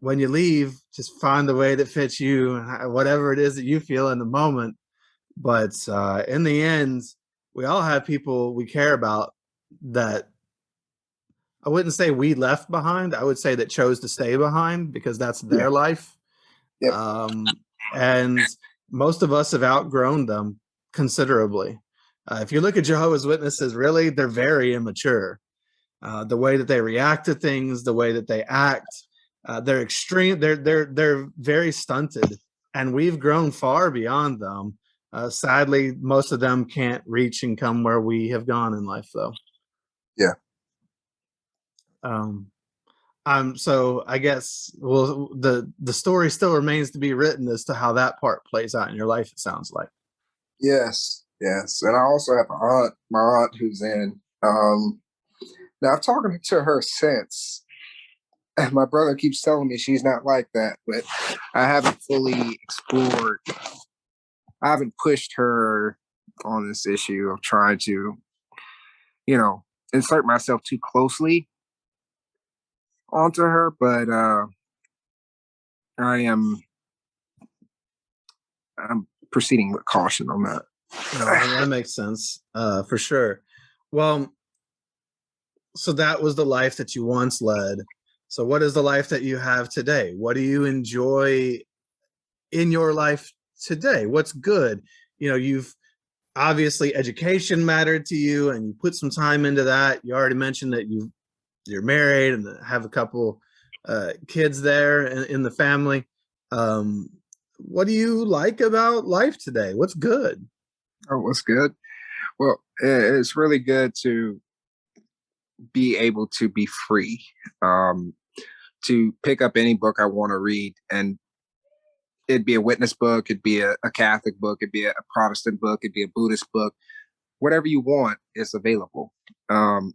when you leave, just find the way that fits you, whatever it is that you feel in the moment. But in the end, we all have people we care about that I wouldn't say we left behind. I would say that chose to stay behind because that's Yeah. their life. Yep. And most of us have outgrown them considerably. If you look at Jehovah's Witnesses, really, they're very immature. The way that they react to things, the way that they act, they're extreme. They're very stunted, and we've grown far beyond them. Sadly, most of them can't reach and come where we have gone in life, though. Yeah. Um, so I guess well the story still remains to be written as to how that part plays out in your life, it sounds like. Yes. Yes. And I also have my aunt who's in. Now I've talked to her since. And my brother keeps telling me she's not like that, but I haven't fully explored. I haven't pushed her on this issue of trying to, you know, insert myself too closely onto her. But I am I'm proceeding with caution on that. No, that makes sense, for sure. Well, so that was the life that you once led. So what is the life that you have today? What do you enjoy in your life today? What's good? You know, you've obviously education mattered to you and you put some time into that. You already mentioned that you're married and have a couple kids there in the family. Um, what do you like about life today? What's good? Oh, what's good? Well, it's really good to be able to be free, um, to pick up any book I want to read, and it'd be a witness book, it'd be a Catholic book, it'd be a Protestant book, it'd be a Buddhist book, whatever you want is available. Um,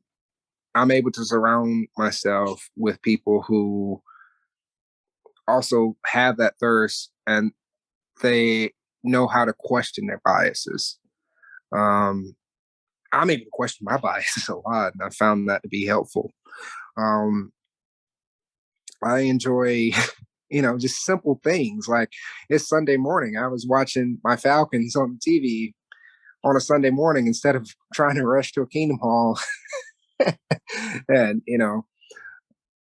I'm able to surround myself with people who also have that thirst and they know how to question their biases. Um, I'm able to question my biases a lot, and I found that to be helpful. Um, I enjoy, just simple things like it's Sunday morning. I was watching my Falcons on the TV on a Sunday morning instead of trying to rush to a Kingdom Hall. And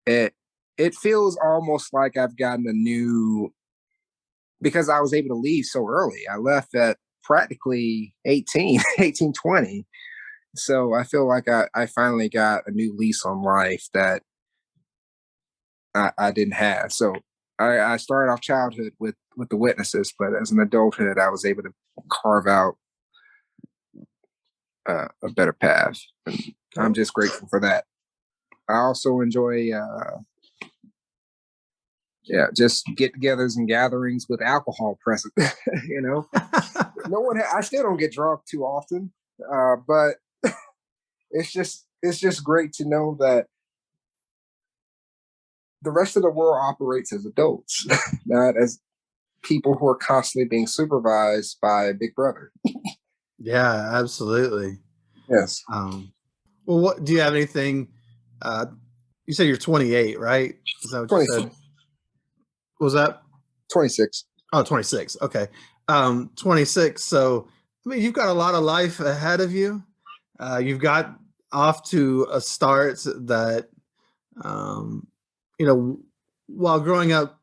it it feels almost like I've gotten a new, because I was able to leave so early. I left at practically 18, 18, 20. So I feel like I finally got a new lease on life that I didn't have. So I started off childhood with the witnesses, but as an adulthood, I was able to carve out a better path. And I'm Cool. just grateful for that. I also enjoy, just get-togethers and gatherings with alcohol present. you know, no one. I still don't get drunk too often, but it's just great to know that the rest of the world operates as adults, not as people who are constantly being supervised by Big Brother. Yeah, absolutely. Yes, Um, well, what do you have anything? Uh, you said you're 28, right? Is that what you 20, said? What was that? 26. Oh, 26. Okay. 26. So, I mean, you've got a lot of life ahead of you. You've got off to a start that, um, you know, while growing up,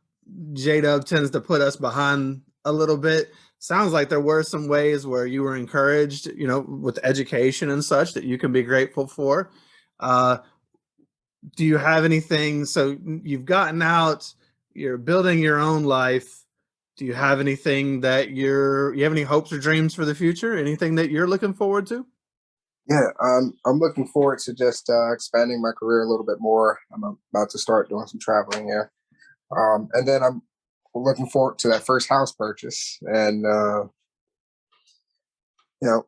J-Dub tends to put us behind a little bit. Sounds like there were some ways where you were encouraged, with education and such that you can be grateful for. Uh, do you have anything? So you've gotten out, you're building your own life. Do you have anything that you have any hopes or dreams for the future? Anything that you're looking forward to? Yeah, I'm looking forward to just expanding my career a little bit more. I'm about to start doing some traveling here, and then I'm looking forward to that first house purchase, and you know,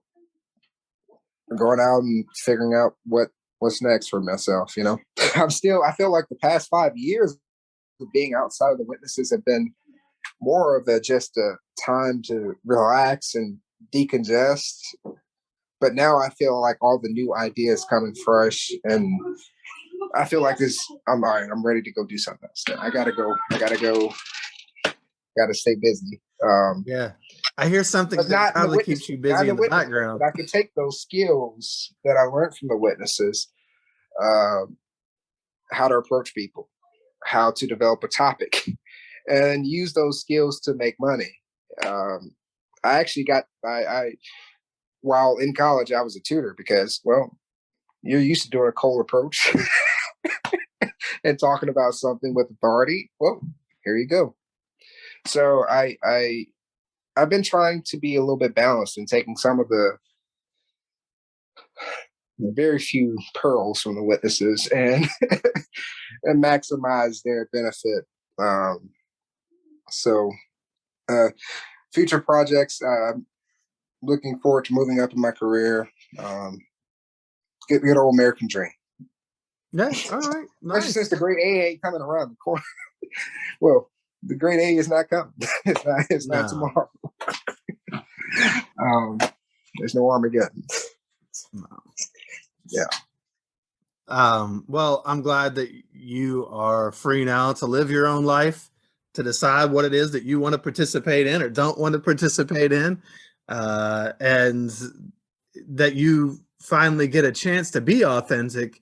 going out and figuring out what's next for myself. I feel like the past 5 years of being outside of the witnesses have been more of just a time to relax and decongest. But now I feel like all the new ideas coming fresh, and I feel like this. I'm all right. I'm ready to go do something else. I gotta go. I gotta go. Gotta stay busy. Yeah. I hear something But that not in the probably keeps witness, you not busy in the in the witness. background. But I can take those skills that I learned from the witnesses, uh, how to approach people, how to develop a topic, and use those skills to make money. Um, I actually got I while in college I was a tutor because you're used to doing a cold approach and talking about something with authority. Well, here you go. So I've been trying to be a little bit balanced and taking some of the very few pearls from the witnesses and and maximize their benefit. Um, so uh, future projects. Looking forward to moving up in my career. Um, get the good old American dream. Yeah. All right. Especially since Nice. the great A ain't coming around the corner. Well, the great A is not coming. It's not No. tomorrow. Um, there's no Armageddon. No. Yeah. Well, I'm glad that you are free now to live your own life, to decide what it is that you want to participate in or don't want to participate in, and that you finally get a chance to be authentic.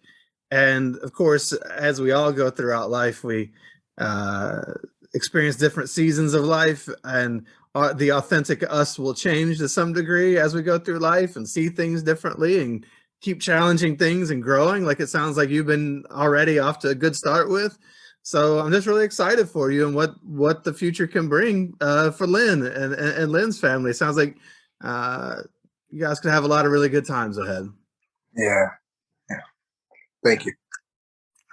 And of course, as we all go throughout life, we uh, experience different seasons of life, and the authentic us will change to some degree as we go through life and see things differently and keep challenging things and growing, like it sounds like you've been already off to a good start with. So I'm just really excited for you and what the future can bring for Lynn and Lynn's family. It sounds like you guys could have a lot of really good times ahead. Yeah. Yeah. Thank you.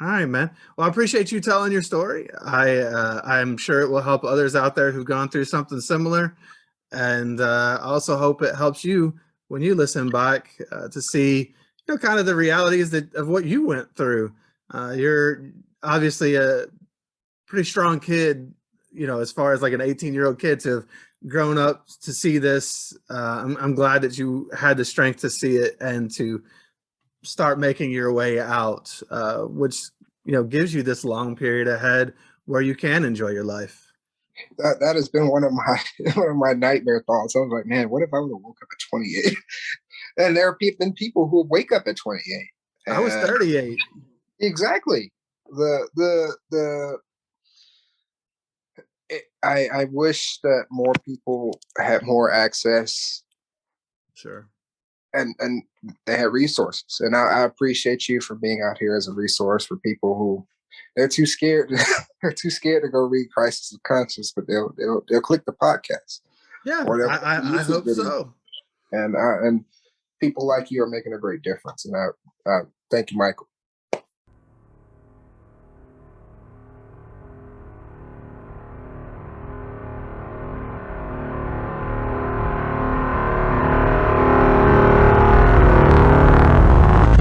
All right, man. Well, I appreciate you telling your story. I'm sure it will help others out there who've gone through something similar, and I also hope it helps you when you listen back to see, kind of the realities of what you went through. You're obviously a pretty strong kid, as far as like an 18-year-old kid to have grown up to see this. I'm glad that you had the strength to see it and to start making your way out, which gives you this long period ahead where you can enjoy your life. That has been one of my one of my nightmare thoughts. I was like, man, what if I would have woke up at 28? And there have been people who wake up at 28. I was And 38. exactly. The I wish that more people had more access Sure. and they had resources. And I appreciate you for being out here as a resource for people who they're too scared. They're too scared to go read Crisis of Conscience, but they'll click the podcast Yeah, or they'll click the I YouTube hope video. so. And people like you are making a great difference. And I thank you, Michael.